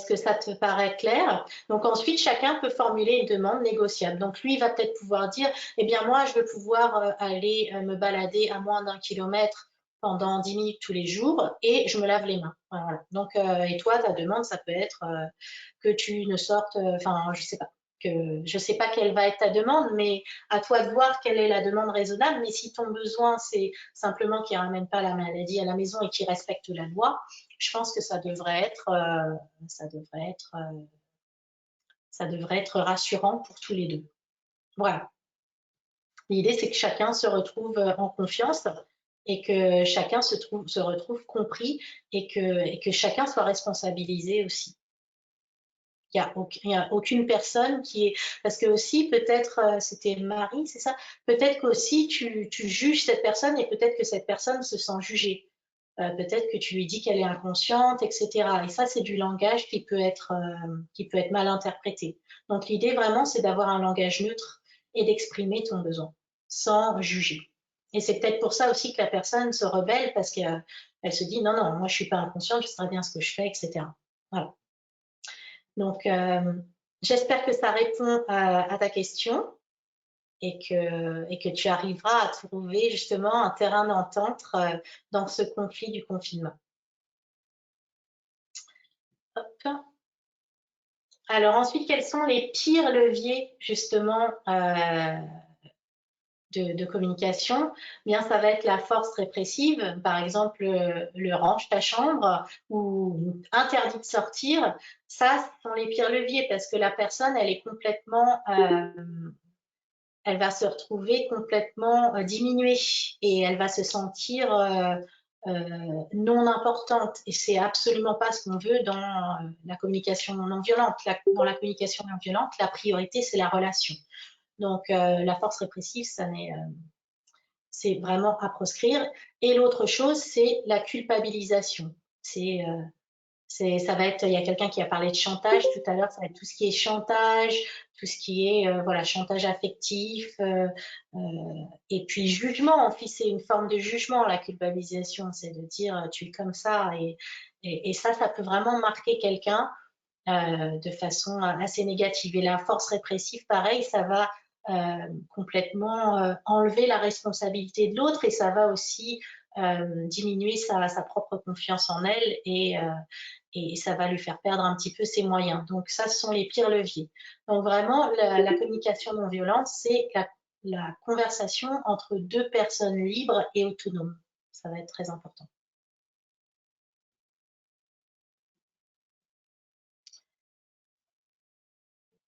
que ça te paraît clair? Donc ensuite, chacun peut formuler une demande négociable. Donc lui, il va peut-être pouvoir dire, eh bien moi, je veux pouvoir aller me balader à moins d'1 kilomètre pendant 10 minutes tous les jours et je me lave les mains. Voilà. Donc, et toi, ta demande, ça peut être que tu ne sortes, enfin, je sais pas. Je ne sais pas quelle va être ta demande, mais à toi de voir quelle est la demande raisonnable. Mais si ton besoin, c'est simplement qu'il ne ramène pas la maladie à la maison et qu'il respecte la loi, je pense que ça devrait être rassurant pour tous les deux. Voilà. L'idée, c'est que chacun se retrouve en confiance et que chacun se retrouve compris et que chacun soit responsabilisé aussi. Il n'y a aucune personne qui est... Parce que aussi, peut-être, c'était Marie, c'est ça? Peut-être qu'aussi, tu juges cette personne et peut-être que cette personne se sent jugée. Peut-être que tu lui dis qu'elle est inconsciente, etc. Et ça, c'est du langage qui peut être mal interprété. Donc l'idée vraiment, c'est d'avoir un langage neutre et d'exprimer ton besoin sans juger. Et c'est peut-être pour ça aussi que la personne se rebelle parce qu'elle se dit non, non, moi je suis pas inconsciente, je sais très bien ce que je fais, etc. Voilà. Donc j'espère que ça répond à ta question et que tu arriveras à trouver justement un terrain d'entente dans ce conflit du confinement. Hop. Alors ensuite, quels sont les pires leviers justement de communication? Bien, ça va être la force répressive, par exemple le range ta chambre ou interdit de sortir. Ça, ce sont les pires leviers parce que la personne, elle est complètement elle va se retrouver complètement diminuée et elle va se sentir non importante. Et c'est absolument pas ce qu'on veut dans la communication non violente. Dans la communication non violente, la priorité, c'est la relation. Donc, la force répressive, c'est vraiment à proscrire. Et l'autre chose, c'est la culpabilisation. Ça va être, il y a quelqu'un qui a parlé de chantage tout à l'heure, ça va être tout ce qui est chantage, tout ce qui est voilà, chantage affectif, et puis jugement, c'est une forme de jugement, la culpabilisation, c'est de dire tu es comme ça, et ça peut vraiment marquer quelqu'un de façon assez négative. Et la force répressive, pareil, ça va complètement enlever la responsabilité de l'autre et ça va aussi diminuer sa propre confiance en elle et ça va lui faire perdre un petit peu ses moyens. Donc ça, ce sont les pires leviers. Donc vraiment, la communication non violente, c'est la conversation entre deux personnes libres et autonomes. Ça va être très important.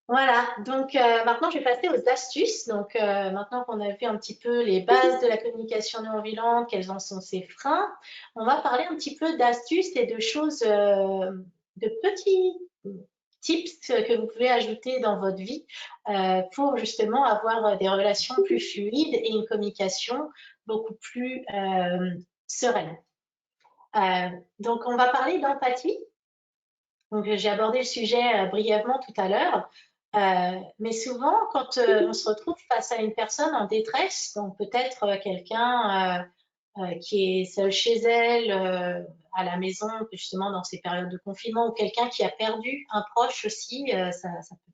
Voilà, donc maintenant je vais passer aux astuces. Donc maintenant qu'on a vu un petit peu les bases de la communication non violente, quels en sont ses freins, on va parler un petit peu d'astuces et de choses, de petits tips que vous pouvez ajouter dans votre vie pour justement avoir des relations plus fluides et une communication beaucoup plus sereine. Donc on va parler d'empathie. Donc j'ai abordé le sujet brièvement tout à l'heure. Mais souvent, quand on se retrouve face à une personne en détresse, donc peut-être quelqu'un qui est seul chez elle, à la maison, justement dans ces périodes de confinement, ou quelqu'un qui a perdu un proche aussi,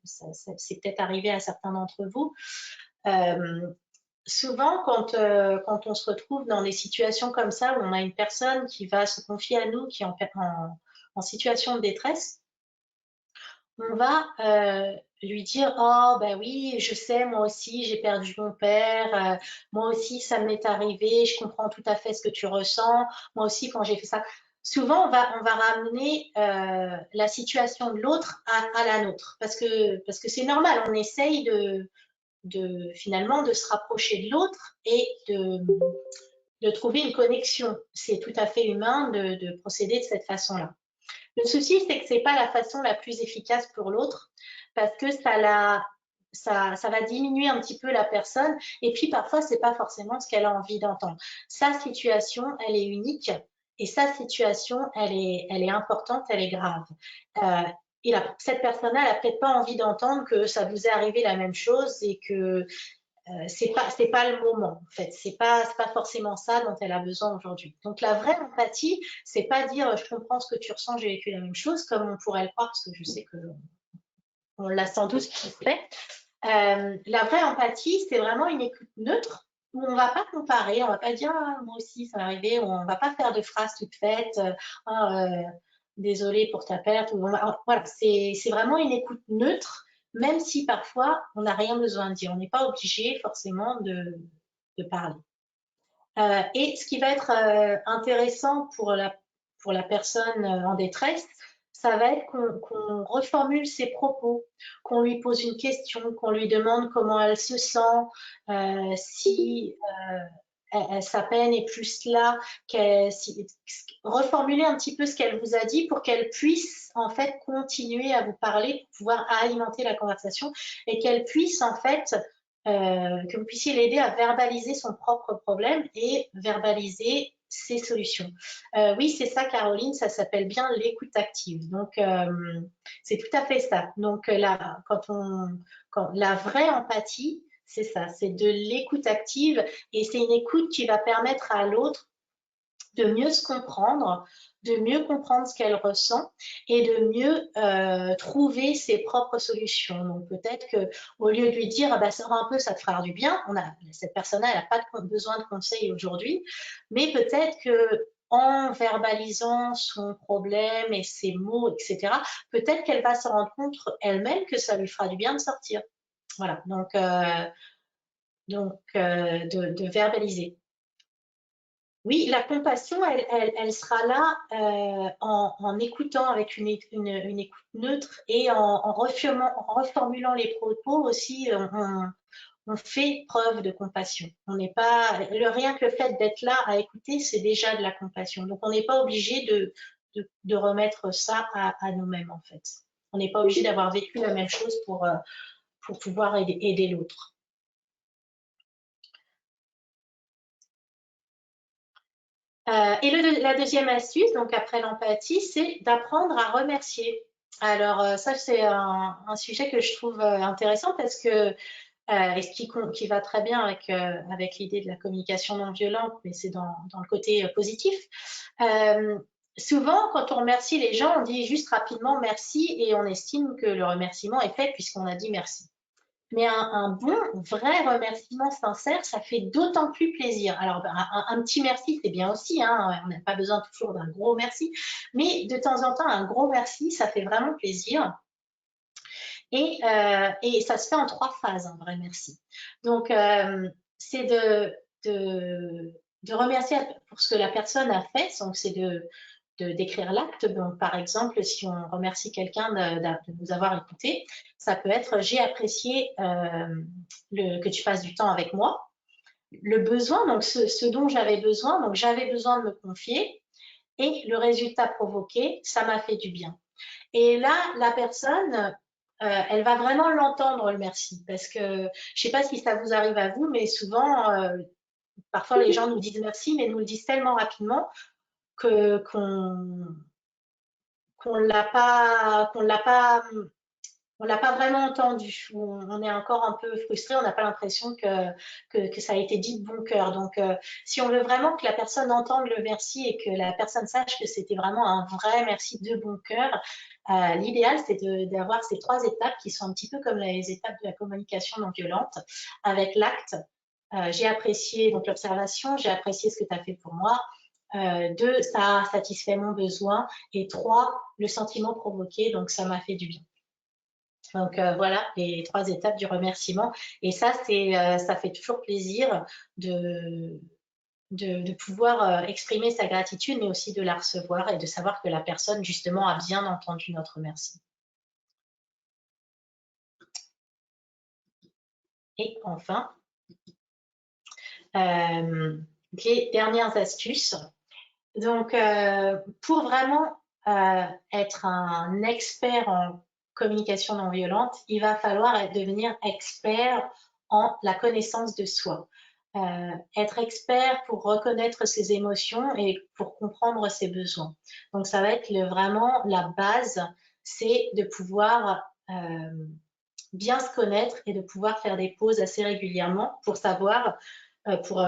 c'est peut-être arrivé à certains d'entre vous. Souvent, quand on se retrouve dans des situations comme ça, où on a une personne qui va se confier à nous, qui est en situation de détresse, on va lui dire oh ben oui je sais moi aussi j'ai perdu mon père moi aussi ça m'est arrivé je comprends tout à fait ce que tu ressens moi aussi quand j'ai fait ça souvent on va ramener la situation de l'autre à la nôtre parce que c'est normal on essaye finalement de se rapprocher de l'autre et de trouver une connexion c'est tout à fait humain de procéder de cette façon-là. Le souci, c'est que c'est pas la façon la plus efficace pour l'autre parce que ça va diminuer un petit peu la personne et puis parfois, c'est pas forcément ce qu'elle a envie d'entendre. Sa situation, elle est unique et sa situation, elle est importante, elle est grave. Cette personne-là, elle a peut-être pas envie d'entendre que ça vous est arrivé la même chose et que c'est pas le moment en fait c'est pas forcément ça dont elle a besoin aujourd'hui donc la vraie empathie c'est pas dire je comprends ce que tu ressens j'ai vécu la même chose comme on pourrait le croire parce que je sais que on l'a sans doute fait la vraie empathie c'est vraiment une écoute neutre où on va pas comparer on va pas dire ah, moi aussi ça m'est arrivé ou on va pas faire de phrases toutes faites désolé pour ta perte voilà c'est vraiment une écoute neutre même si parfois on n'a rien besoin de dire. On n'est pas obligé forcément de parler. Et ce qui va être intéressant pour la personne en détresse, ça va être qu'on reformule ses propos, qu'on lui pose une question, qu'on lui demande comment elle se sent, si sa peine est plus là, reformuler un petit peu ce qu'elle vous a dit pour qu'elle puisse en fait continuer à vous parler pour pouvoir alimenter la conversation et qu'elle puisse en fait que vous puissiez l'aider à verbaliser son propre problème et verbaliser ses solutions. Oui, c'est ça, Caroline, ça s'appelle bien l'écoute active. Donc, c'est tout à fait ça. Donc, là, quand la vraie empathie, c'est ça, c'est de l'écoute active et c'est une écoute qui va permettre à l'autre de mieux se comprendre, de mieux comprendre ce qu'elle ressent et de mieux trouver ses propres solutions. Donc peut-être qu'au lieu de lui dire ah ben, sors un peu, ça te fera du bien, cette personne-là, elle n'a pas besoin de conseils aujourd'hui, mais peut-être que en verbalisant son problème et ses mots, etc., peut-être qu'elle va se rendre compte elle-même que ça lui fera du bien de sortir. Voilà, donc de verbaliser. Oui, la compassion, elle sera là en écoutant avec une écoute neutre et en reformulant les propos aussi, on fait preuve de compassion. On n'est pas, rien que le fait d'être là à écouter, c'est déjà de la compassion. Donc, on n'est pas obligé de remettre ça à nous-mêmes, en fait. On n'est pas obligé d'avoir vécu la même chose pour pouvoir aider l'autre. Et la deuxième astuce, donc après l'empathie, c'est d'apprendre à remercier. Alors ça, c'est un sujet que je trouve intéressant parce que et qui va très bien avec l'idée de la communication non violente, mais c'est dans le côté positif. Souvent, quand on remercie les gens, on dit juste rapidement merci et on estime que le remerciement est fait puisqu'on a dit merci. Mais un bon, vrai remerciement sincère, ça fait d'autant plus plaisir. Alors, un petit merci, c'est bien aussi, hein, on n'a pas besoin toujours d'un gros merci, mais de temps en temps, un gros merci, ça fait vraiment plaisir. Et ça se fait en 3 phases, un vrai merci. Donc, c'est de remercier pour ce que la personne a fait, donc c'est de d'écrire l'acte. Donc, par exemple, si on remercie quelqu'un de nous avoir écouté, ça peut être j'ai apprécié que tu passes du temps avec moi. Le besoin, donc ce dont j'avais besoin, donc j'avais besoin de me confier et le résultat provoqué, ça m'a fait du bien. Et là, la personne, elle va vraiment l'entendre le merci parce que je ne sais pas si ça vous arrive à vous, mais souvent, parfois les gens nous disent merci, mais nous le disent tellement rapidement que qu'on l'a pas vraiment entendu. On est encore un peu frustré, on n'a pas l'impression que ça a été dit de bon cœur. Donc, si on veut vraiment que la personne entende le merci et que la personne sache que c'était vraiment un vrai merci de bon cœur, l'idéal, c'est d'avoir ces 3 étapes qui sont un petit peu comme les étapes de la communication non violente, avec l'acte. J'ai apprécié donc l'observation, j'ai apprécié ce que tu as fait pour moi. 2, ça a satisfait mon besoin. Et 3, le sentiment provoqué, donc ça m'a fait du bien. Donc voilà les 3 étapes du remerciement. Et ça, ça fait toujours plaisir de pouvoir exprimer sa gratitude, mais aussi de la recevoir et de savoir que la personne, justement, a bien entendu notre merci. Et enfin, les dernières astuces. Donc, pour vraiment être un expert en communication non violente, il va falloir devenir expert en la connaissance de soi. Être expert pour reconnaître ses émotions et pour comprendre ses besoins. Donc, ça va être vraiment la base, c'est de pouvoir bien se connaître et de pouvoir faire des pauses assez régulièrement pour savoir, pour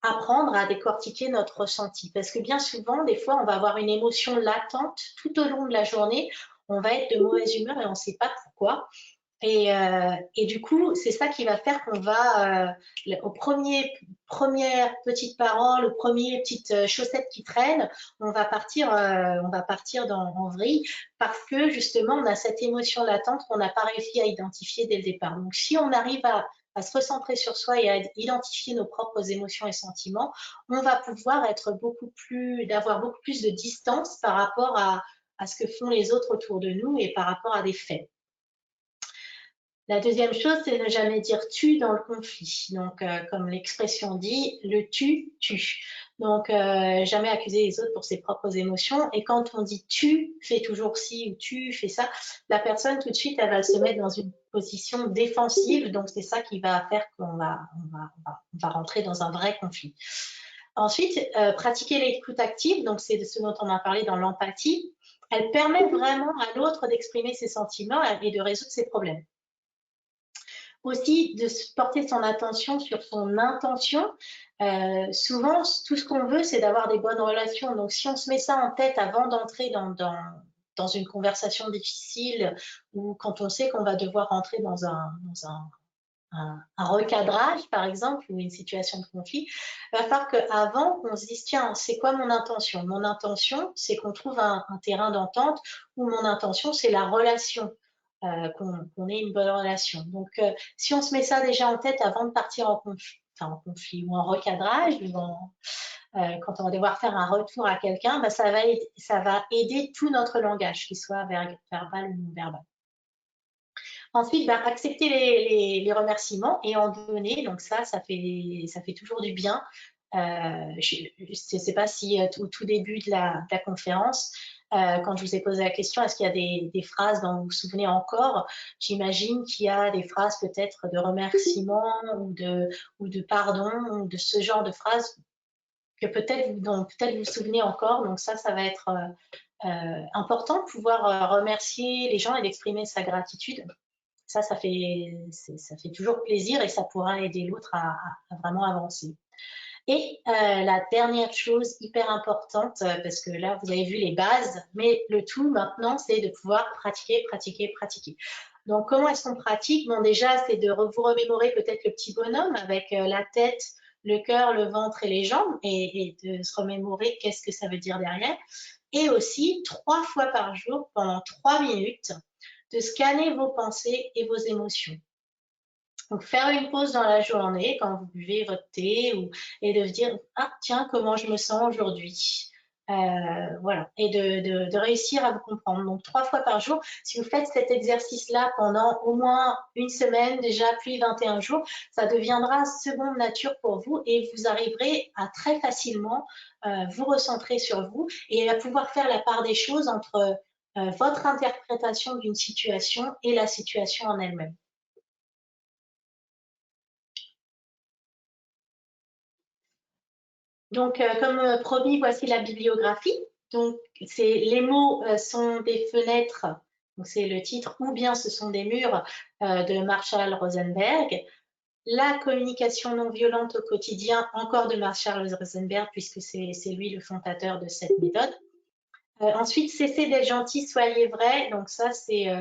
apprendre à décortiquer notre ressenti. Parce que bien souvent, des fois, on va avoir une émotion latente tout au long de la journée. On va être de mauvaise humeur et on ne sait pas pourquoi. Et du coup, c'est ça qui va faire qu'on va, aux premières petites paroles, aux premières petites chaussettes qui traînent, on va partir en vrille parce que justement, on a cette émotion latente qu'on n'a pas réussi à identifier dès le départ. Donc, si on arrive à se recentrer sur soi et à identifier nos propres émotions et sentiments, on va pouvoir d'avoir beaucoup plus de distance par rapport à ce que font les autres autour de nous et par rapport à des faits. La deuxième chose, c'est ne jamais dire tu dans le conflit. Donc, comme l'expression dit, le tu tue. Donc, jamais accuser les autres pour ses propres émotions. Et quand on dit tu fais toujours ci ou tu fais ça, la personne tout de suite, elle va se mettre dans une position défensive. Donc, c'est ça qui va faire qu'on va rentrer dans un vrai conflit. Ensuite, pratiquer l'écoute active. Donc, c'est de ce dont on a parlé dans l'empathie. Elle permet vraiment à l'autre d'exprimer ses sentiments et de résoudre ses problèmes. Aussi de porter son attention sur son intention. Souvent, tout ce qu'on veut, c'est d'avoir des bonnes relations. Donc, si on se met ça en tête avant d'entrer dans une conversation difficile ou quand on sait qu'on va devoir rentrer dans un recadrage, par exemple, ou une situation de conflit, il va falloir qu'avant, on se dise, tiens, c'est quoi mon intention? Mon intention, c'est qu'on trouve un terrain d'entente, ou mon intention, c'est la relation. Qu'on ait une bonne relation. Donc, si on se met ça déjà en tête avant de partir en conflit ou en recadrage, quand on va devoir faire un retour à quelqu'un, bah, ça va aider tout notre langage, qu'il soit verbal ou non verbal. Ensuite, bah, accepter les remerciements et en donner. Donc ça fait toujours du bien. Je ne sais pas si au tout début de la conférence, quand je vous ai posé la question, est-ce qu'il y a des phrases dont vous vous souvenez encore? J'imagine qu'il y a des phrases peut-être de remerciement ou de pardon ou de ce genre de phrases dont peut-être vous vous souvenez encore. Donc ça va être important de pouvoir remercier les gens et d'exprimer sa gratitude. Ça fait toujours plaisir et ça pourra aider l'autre à vraiment avancer. Et la dernière chose hyper importante, parce que là, vous avez vu les bases, mais le tout maintenant, c'est de pouvoir pratiquer, pratiquer, pratiquer. Donc, comment est-ce qu'on pratique? Bon, déjà, c'est de vous remémorer peut-être le petit bonhomme avec la tête, le cœur, le ventre et les jambes et de se remémorer qu'est-ce que ça veut dire derrière. Et aussi, 3 fois par jour, pendant 3 minutes, de scanner vos pensées et vos émotions. Donc, faire une pause dans la journée quand vous buvez votre thé et de se dire, ah, tiens, comment je me sens aujourd'hui? Voilà, et de réussir à vous comprendre. Donc, 3 fois par jour, si vous faites cet exercice-là pendant au moins une semaine, déjà, puis 21 jours, ça deviendra seconde nature pour vous et vous arriverez à très facilement vous recentrer sur vous et à pouvoir faire la part des choses entre votre interprétation d'une situation et la situation en elle-même. Donc, comme promis, voici la bibliographie. Donc, les mots sont des fenêtres, donc c'est le titre, ou bien ce sont des murs de Marshall Rosenberg. La communication non violente au quotidien, encore de Marshall Rosenberg, puisque c'est lui le fondateur de cette méthode. Ensuite, Cessez d'être gentil, soyez vrai. Donc ça, c'est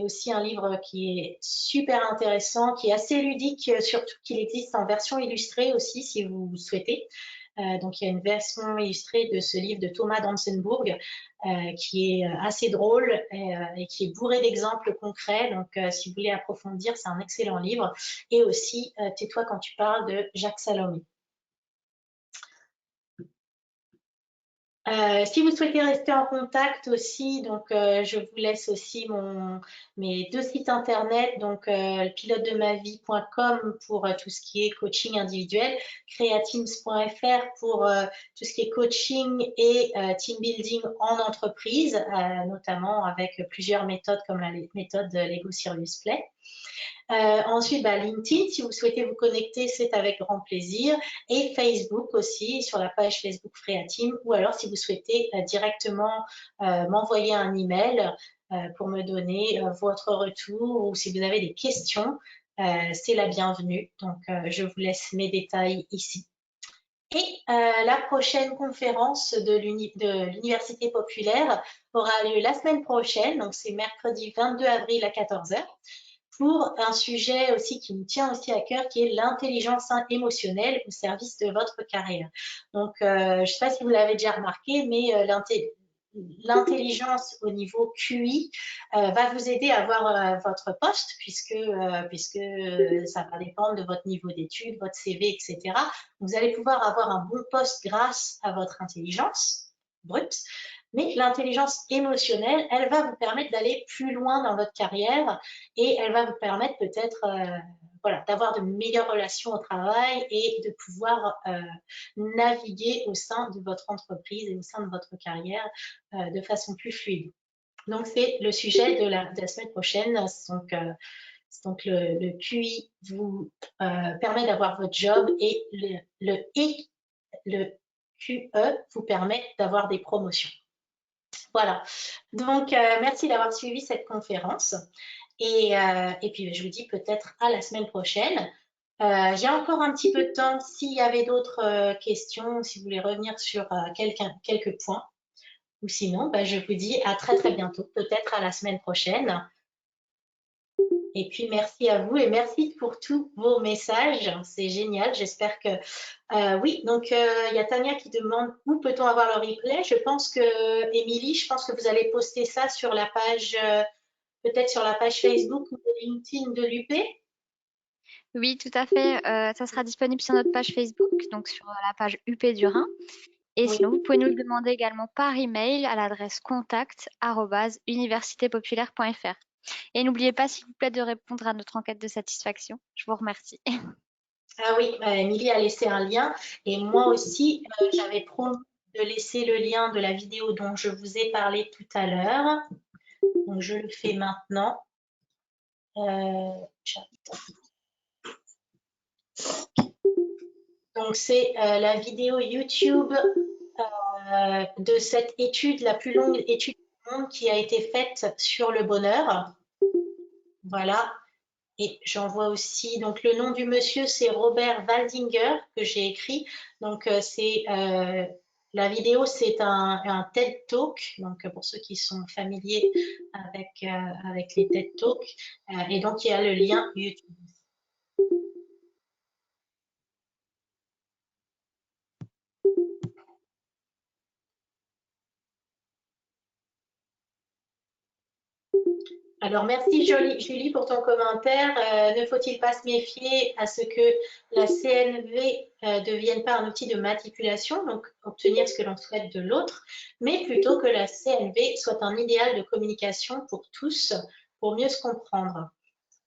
aussi un livre qui est super intéressant, qui est assez ludique, surtout qu'il existe en version illustrée aussi, si vous souhaitez. Donc il y a une version illustrée de ce livre de Thomas Dansenburg qui est assez drôle et qui est bourré d'exemples concrets. Donc si vous voulez approfondir, c'est un excellent livre. Et aussi Tais-toi quand tu parles de Jacques Salomé. Si vous souhaitez rester en contact aussi, donc je vous laisse aussi mes 2 sites internet, donc pilote-de-ma-vie.com pour tout ce qui est coaching individuel, createams.fr pour tout ce qui est coaching et team building en entreprise, notamment avec plusieurs méthodes comme la méthode Lego Serious Play. Ensuite, LinkedIn, si vous souhaitez vous connecter, c'est avec grand plaisir. Et Facebook aussi, sur la page Facebook Freateam, ou alors si vous souhaitez directement m'envoyer un email pour me donner votre retour ou si vous avez des questions, c'est la bienvenue. Donc, je vous laisse mes détails ici. Et la prochaine conférence de l'Université populaire aura lieu la semaine prochaine, donc c'est mercredi 22 avril à 14h pour un sujet aussi qui me tient aussi à cœur, qui est l'intelligence émotionnelle au service de votre carrière. Donc, je ne sais pas si vous l'avez déjà remarqué, mais l'intelligence au niveau QI va vous aider à avoir votre poste, puisque ça va dépendre de votre niveau d'études, votre CV, etc. Vous allez pouvoir avoir un bon poste grâce à votre intelligence brute. Mais l'intelligence émotionnelle, elle va vous permettre d'aller plus loin dans votre carrière et elle va vous permettre peut-être voilà, d'avoir de meilleures relations au travail et de pouvoir naviguer au sein de votre entreprise et au sein de votre carrière de façon plus fluide. Donc, c'est le sujet de la semaine prochaine. Donc le QI vous permet d'avoir votre job et le QE vous permet d'avoir des promotions. Voilà. Donc, merci d'avoir suivi cette conférence. Et puis, je vous dis peut-être à la semaine prochaine. J'ai encore un petit peu de temps s'il y avait d'autres questions, si vous voulez revenir sur quelques points. Ou sinon, je vous dis à très très bientôt, peut-être à la semaine prochaine. Et puis, merci à vous et merci pour tous vos messages. C'est génial. J'espère que... oui, donc il y a Tania qui demande où peut-on avoir le replay. Je pense que, Émilie, je pense que vous allez poster ça sur la page, peut-être sur la page Facebook ou LinkedIn de l'UP. Oui, tout à fait. Ça sera disponible sur notre page Facebook, donc sur la page UP du Rhin. Et Oui. sinon, vous pouvez nous le demander également par email à l'adresse contact@universitépopulaire.fr. Et n'oubliez pas, s'il vous plaît, de répondre à notre enquête de satisfaction. Je vous remercie. Ah oui, Émilie a laissé un lien et moi aussi, j'avais promis de laisser le lien de la vidéo dont je vous ai parlé tout à l'heure. Donc, je le fais maintenant. Donc, c'est la vidéo YouTube de cette étude, la plus longue étude du monde qui a été faite sur le bonheur. Voilà. Et j'en vois aussi, donc le nom du monsieur, c'est Robert Waldinger, que j'ai écrit. Donc, c'est La vidéo, c'est un TED Talk, donc pour ceux qui sont familiers avec les TED Talks, et donc il y a le lien YouTube. Alors, merci Julie pour ton commentaire. Ne faut-il pas se méfier à ce que la CNV devienne pas un outil de manipulation, donc obtenir ce que l'on souhaite de l'autre, mais plutôt que la CNV soit un idéal de communication pour tous, pour mieux se comprendre.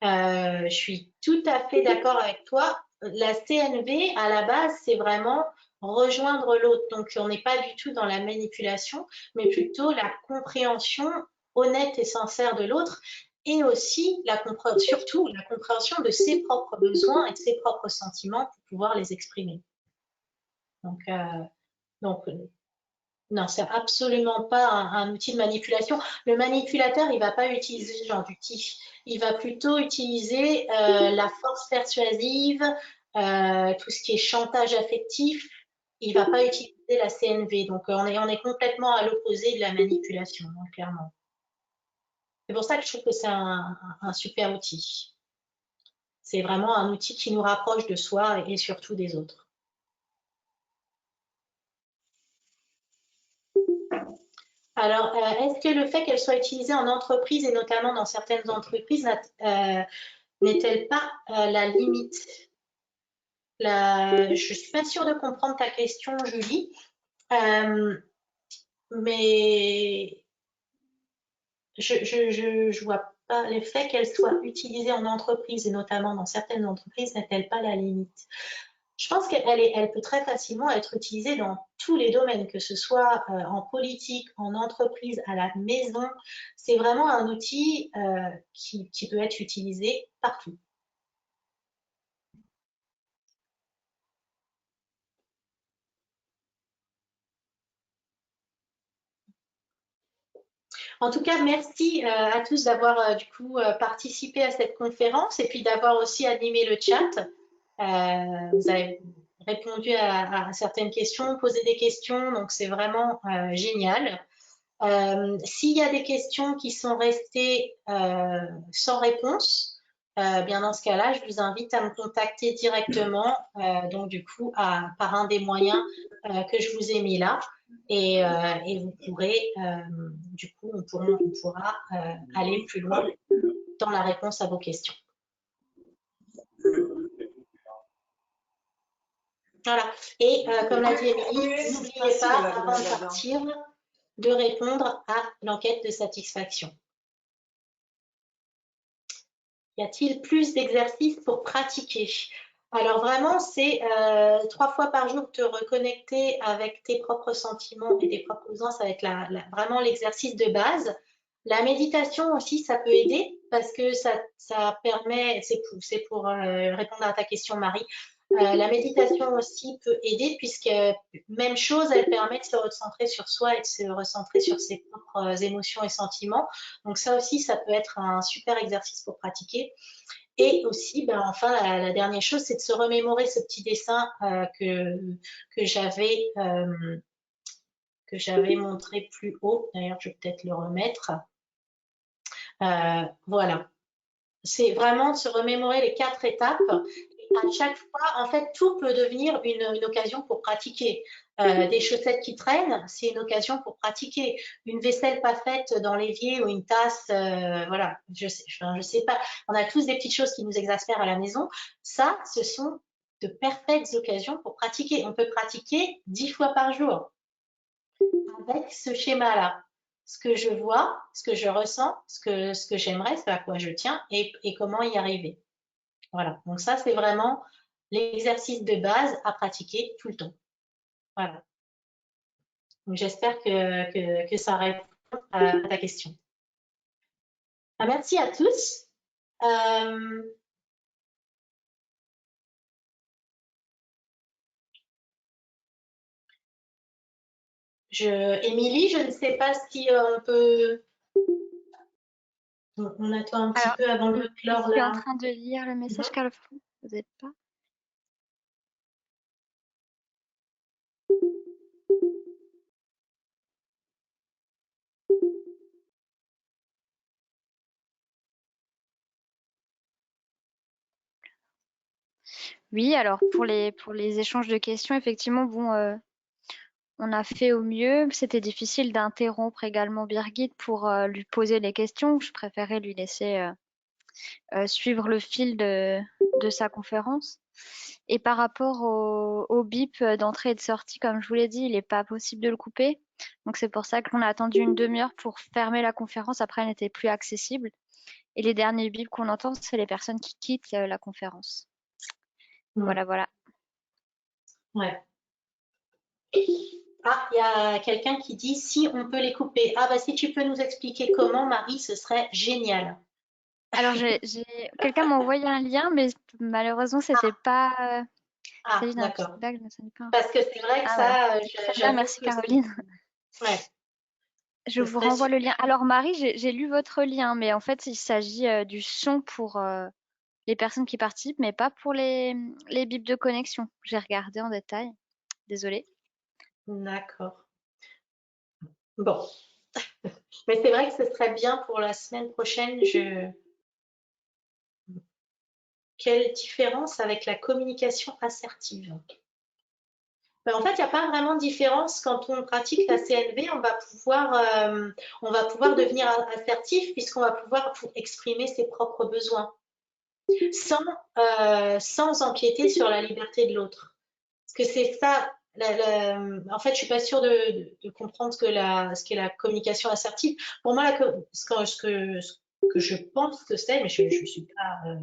Je suis tout à fait d'accord avec toi. La CNV, à la base, c'est vraiment rejoindre l'autre. Donc, on n'est pas du tout dans la manipulation, mais plutôt la compréhension honnête et sincère de l'autre et aussi surtout la compréhension de ses propres besoins et de ses propres sentiments pour pouvoir les exprimer. Donc, non, c'est absolument pas un outil de manipulation. Le manipulateur, il va pas utiliser ce genre d'outil. Il va plutôt utiliser la force persuasive, tout ce qui est chantage affectif. Il va pas utiliser la CNV. Donc, on est complètement à l'opposé de la manipulation, hein, clairement. C'est pour ça que je trouve que c'est un super outil. C'est vraiment un outil qui nous rapproche de soi et surtout des autres. Alors, est-ce que le fait qu'elle soit utilisée en entreprise et notamment dans certaines entreprises n'est-elle pas la limite? Je ne suis pas sûre de comprendre ta question, Julie, mais je vois pas le fait qu'elle soit utilisée en entreprise et notamment dans certaines entreprises n'est-elle pas la limite? Je pense qu'elle peut très facilement être utilisée dans tous les domaines, que ce soit en politique, en entreprise, à la maison. C'est vraiment un outil qui peut être utilisé partout. En tout cas, merci à tous d'avoir du coup participé à cette conférence et puis d'avoir aussi animé le chat. Vous avez répondu à certaines questions, posé des questions, donc c'est vraiment génial. S'il y a des questions qui sont restées sans réponse, bien dans ce cas-là, je vous invite à me contacter directement, donc du coup par un des moyens que je vous ai mis là, et vous pourrez, du coup, on pourra aller plus loin dans la réponse à vos questions. Voilà. Et comme l'a dit Émilie, n'oubliez pas avant de partir de répondre à l'enquête de satisfaction. Y a-t-il plus d'exercices pour pratiquer? Alors vraiment, c'est 3 fois par jour te reconnecter avec tes propres sentiments et tes propres besoins, ça va être vraiment l'exercice de base. La méditation aussi, ça peut aider parce que ça permet, c'est pour répondre à ta question, Marie, la méditation aussi peut aider puisque même chose, elle permet de se recentrer sur soi et de se recentrer sur ses propres émotions et sentiments. Donc ça aussi, ça peut être un super exercice pour pratiquer. Et aussi, ben, enfin, la dernière chose, c'est de se remémorer ce petit dessin que j'avais montré plus haut. D'ailleurs, je vais peut-être le remettre. Voilà. C'est vraiment de se remémorer les 4 étapes. Et à chaque fois, en fait, tout peut devenir une occasion pour pratiquer. Des chaussettes qui traînent, c'est une occasion pour pratiquer. Une vaisselle pas faite dans l'évier ou une tasse, voilà, je sais pas. On a tous des petites choses qui nous exaspèrent à la maison. Ça, ce sont de parfaites occasions pour pratiquer. On peut pratiquer 10 fois par jour avec ce schéma-là. Ce que je vois, ce que je ressens, ce que j'aimerais, ce à quoi je tiens et comment y arriver. Voilà. Donc ça, c'est vraiment l'exercice de base à pratiquer tout le temps. Voilà. Donc j'espère que ça répond à ta question. Merci à tous. Émilie, je ne sais pas si on peut. On attend un petit peu avant de clore Je suis en là. train de lire le message Carrefour. Vous n'êtes pas? Oui, alors pour les échanges de questions, effectivement, bon, on a fait au mieux. C'était difficile d'interrompre également Birgit pour lui poser les questions. Je préférais lui laisser suivre le fil de sa conférence. Et par rapport au bip d'entrée et de sortie, comme je vous l'ai dit, il n'est pas possible de le couper. Donc c'est pour ça qu'on a attendu une demi-heure pour fermer la conférence. Après, elle n'était plus accessible. Et les derniers bips qu'on entend, c'est les personnes qui quittent la conférence. Hmm. Voilà, voilà. Ouais. Ah, il y a quelqu'un qui dit si on peut les couper. Ah, bah si tu peux nous expliquer comment, Marie, ce serait génial. Alors, quelqu'un m'a envoyé un lien, mais malheureusement, c'était pas. Il Ah, s'agit d'un d'accord. feedback, mais ce n'est pas. Parce que c'est vrai que Ah, voilà. ça, Très bien, j'avoue merci que c'est. Caroline. Ouais, Je ce vous serait renvoie le super. lien. Alors, Marie, j'ai lu votre lien, mais en fait, il s'agit du son pour les personnes qui participent, mais pas pour les bips de connexion. J'ai regardé en détail. Désolée. D'accord. Bon. Mais c'est vrai que ce serait bien pour la semaine prochaine. Quelle différence avec la communication assertive? Ben, en fait, il n'y a pas vraiment de différence quand on pratique la CNV. On va pouvoir devenir assertif puisqu'on va pouvoir exprimer ses propres besoins sans, sans empiéter sur la liberté de l'autre. Parce que c'est ça. En fait, je suis pas sûre de comprendre ce qu'est la communication assertive. Pour moi, ce que je pense que c'est, mais je ne suis pas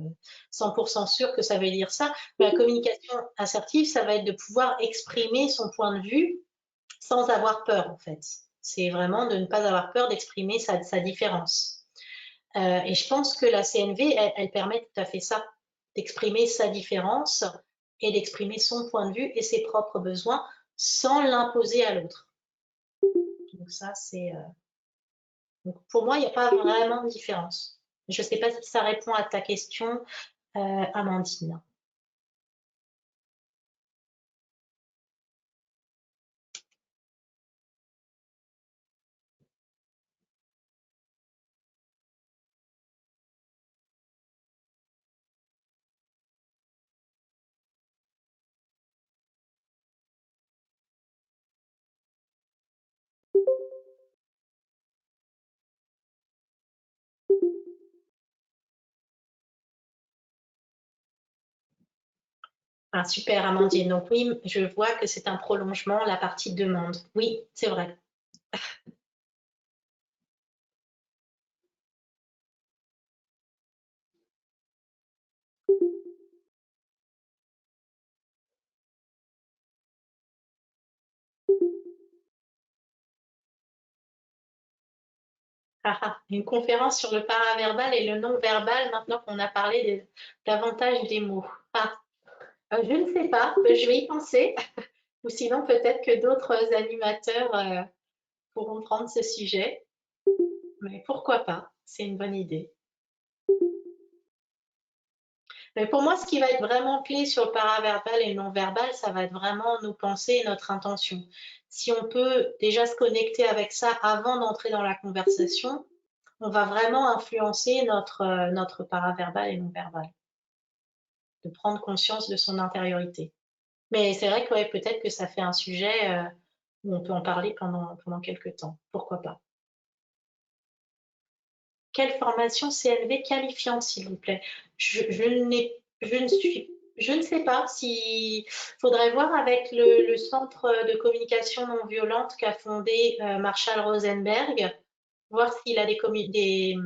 100% sûre que ça veut dire ça. Mais la communication assertive, ça va être de pouvoir exprimer son point de vue sans avoir peur, en fait. C'est vraiment de ne pas avoir peur d'exprimer sa différence. Et je pense que la CNV, elle permet tout à fait ça, d'exprimer sa différence et d'exprimer son point de vue et ses propres besoins sans l'imposer à l'autre. Donc ça, donc pour moi, il n'y a pas vraiment de différence. Je ne sais pas si ça répond à ta question, Amandine. Ah, super, Amandine. Donc oui, je vois que c'est un prolongement, la partie demande. Oui, c'est vrai. Ah, ah, une conférence sur le paraverbal et le non-verbal, maintenant qu'on a parlé davantage des mots. Ah, je ne sais pas, je vais y penser. Ou sinon, peut-être que d'autres animateurs pourront prendre ce sujet. Mais pourquoi pas? C'est une bonne idée. Mais pour moi, ce qui va être vraiment clé sur le paraverbal et le non-verbal, ça va être vraiment nos pensées et notre intention. Si on peut déjà se connecter avec ça avant d'entrer dans la conversation, on va vraiment influencer notre paraverbal et non-verbal, de prendre conscience de son intériorité. Mais c'est vrai que ouais, peut-être que ça fait un sujet où on peut en parler pendant quelques temps. Pourquoi pas? Quelle formation CNV qualifiante, s'il vous plaît? Je ne sais pas si faudrait voir avec le centre de communication non violente qu'a fondé Marshall Rosenberg, voir s'il a des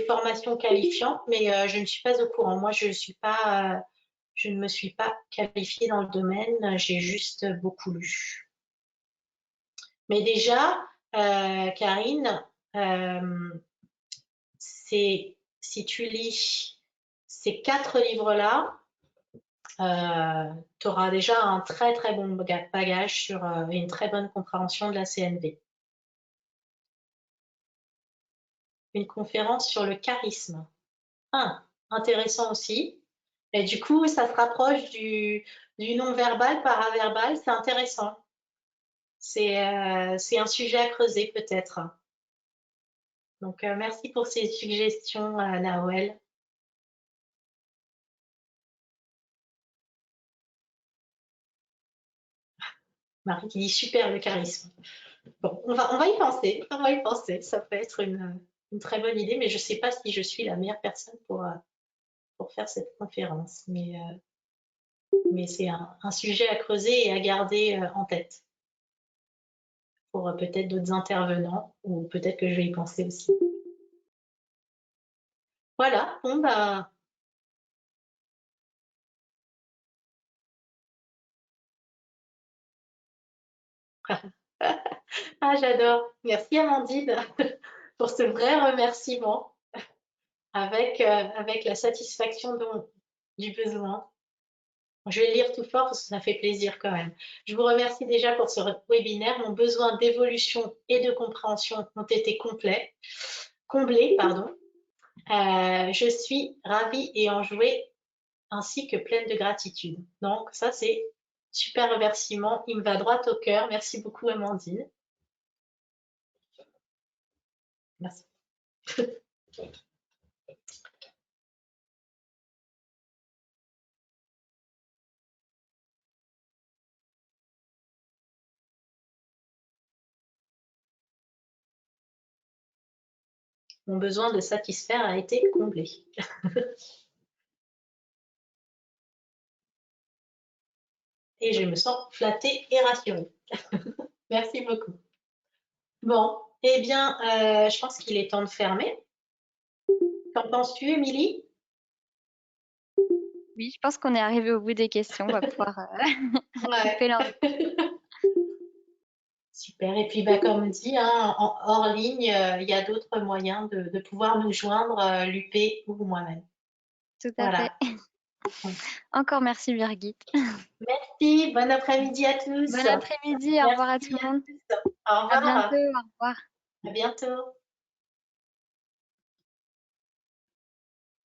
formations qualifiantes, mais je ne suis pas au courant. Moi, je ne me suis pas qualifiée dans le domaine, j'ai juste beaucoup lu. Mais déjà, Karine, euh, si tu lis ces 4 livres-là, tu auras déjà un très très bon bagage sur une très bonne compréhension de la CNV. Une conférence sur le charisme. Ah, intéressant aussi. Et du coup, ça se rapproche du non-verbal, paraverbal, c'est intéressant. C'est un sujet à creuser peut-être. Donc, merci pour ces suggestions, Naouel. Marie qui dit super le charisme. Bon, on va y penser, on va y penser. Ça peut être une très bonne idée, mais je ne sais pas si je suis la meilleure personne pour faire cette conférence. Mais c'est un sujet à creuser et à garder en tête pour peut-être d'autres intervenants ou peut-être que je vais y penser aussi. Voilà, bon bah. Ah, j'adore. Merci Amandine pour ce vrai remerciement avec la satisfaction du besoin. Je vais le lire tout fort parce que ça fait plaisir quand même. Je vous remercie déjà pour ce webinaire. Mon besoin d'évolution et de compréhension ont été comblés, pardon. Je suis ravie et enjouée ainsi que pleine de gratitude. Donc ça, c'est super remerciement. Il me va droit au cœur. Merci beaucoup Amandine. Merci. Mon besoin de satisfaire a été comblé. Et je me sens flattée et rassurée. Merci beaucoup. Bon, eh bien, je pense qu'il est temps de fermer. Qu'en penses-tu, Émilie? Oui, je pense qu'on est arrivé au bout des questions. On va pouvoir Ouais. couper l'enregistrement. Super. Et puis, bah, comme dit, hein, hors ligne, il y a d'autres moyens de pouvoir nous joindre, l'UP ou moi-même. Tout à fait. Voilà. Encore merci Birgit. Merci. Bon après-midi à tous. Bon après-midi, au revoir à tout Merci le à monde. tous. Au À bientôt, revoir. au revoir. À bientôt.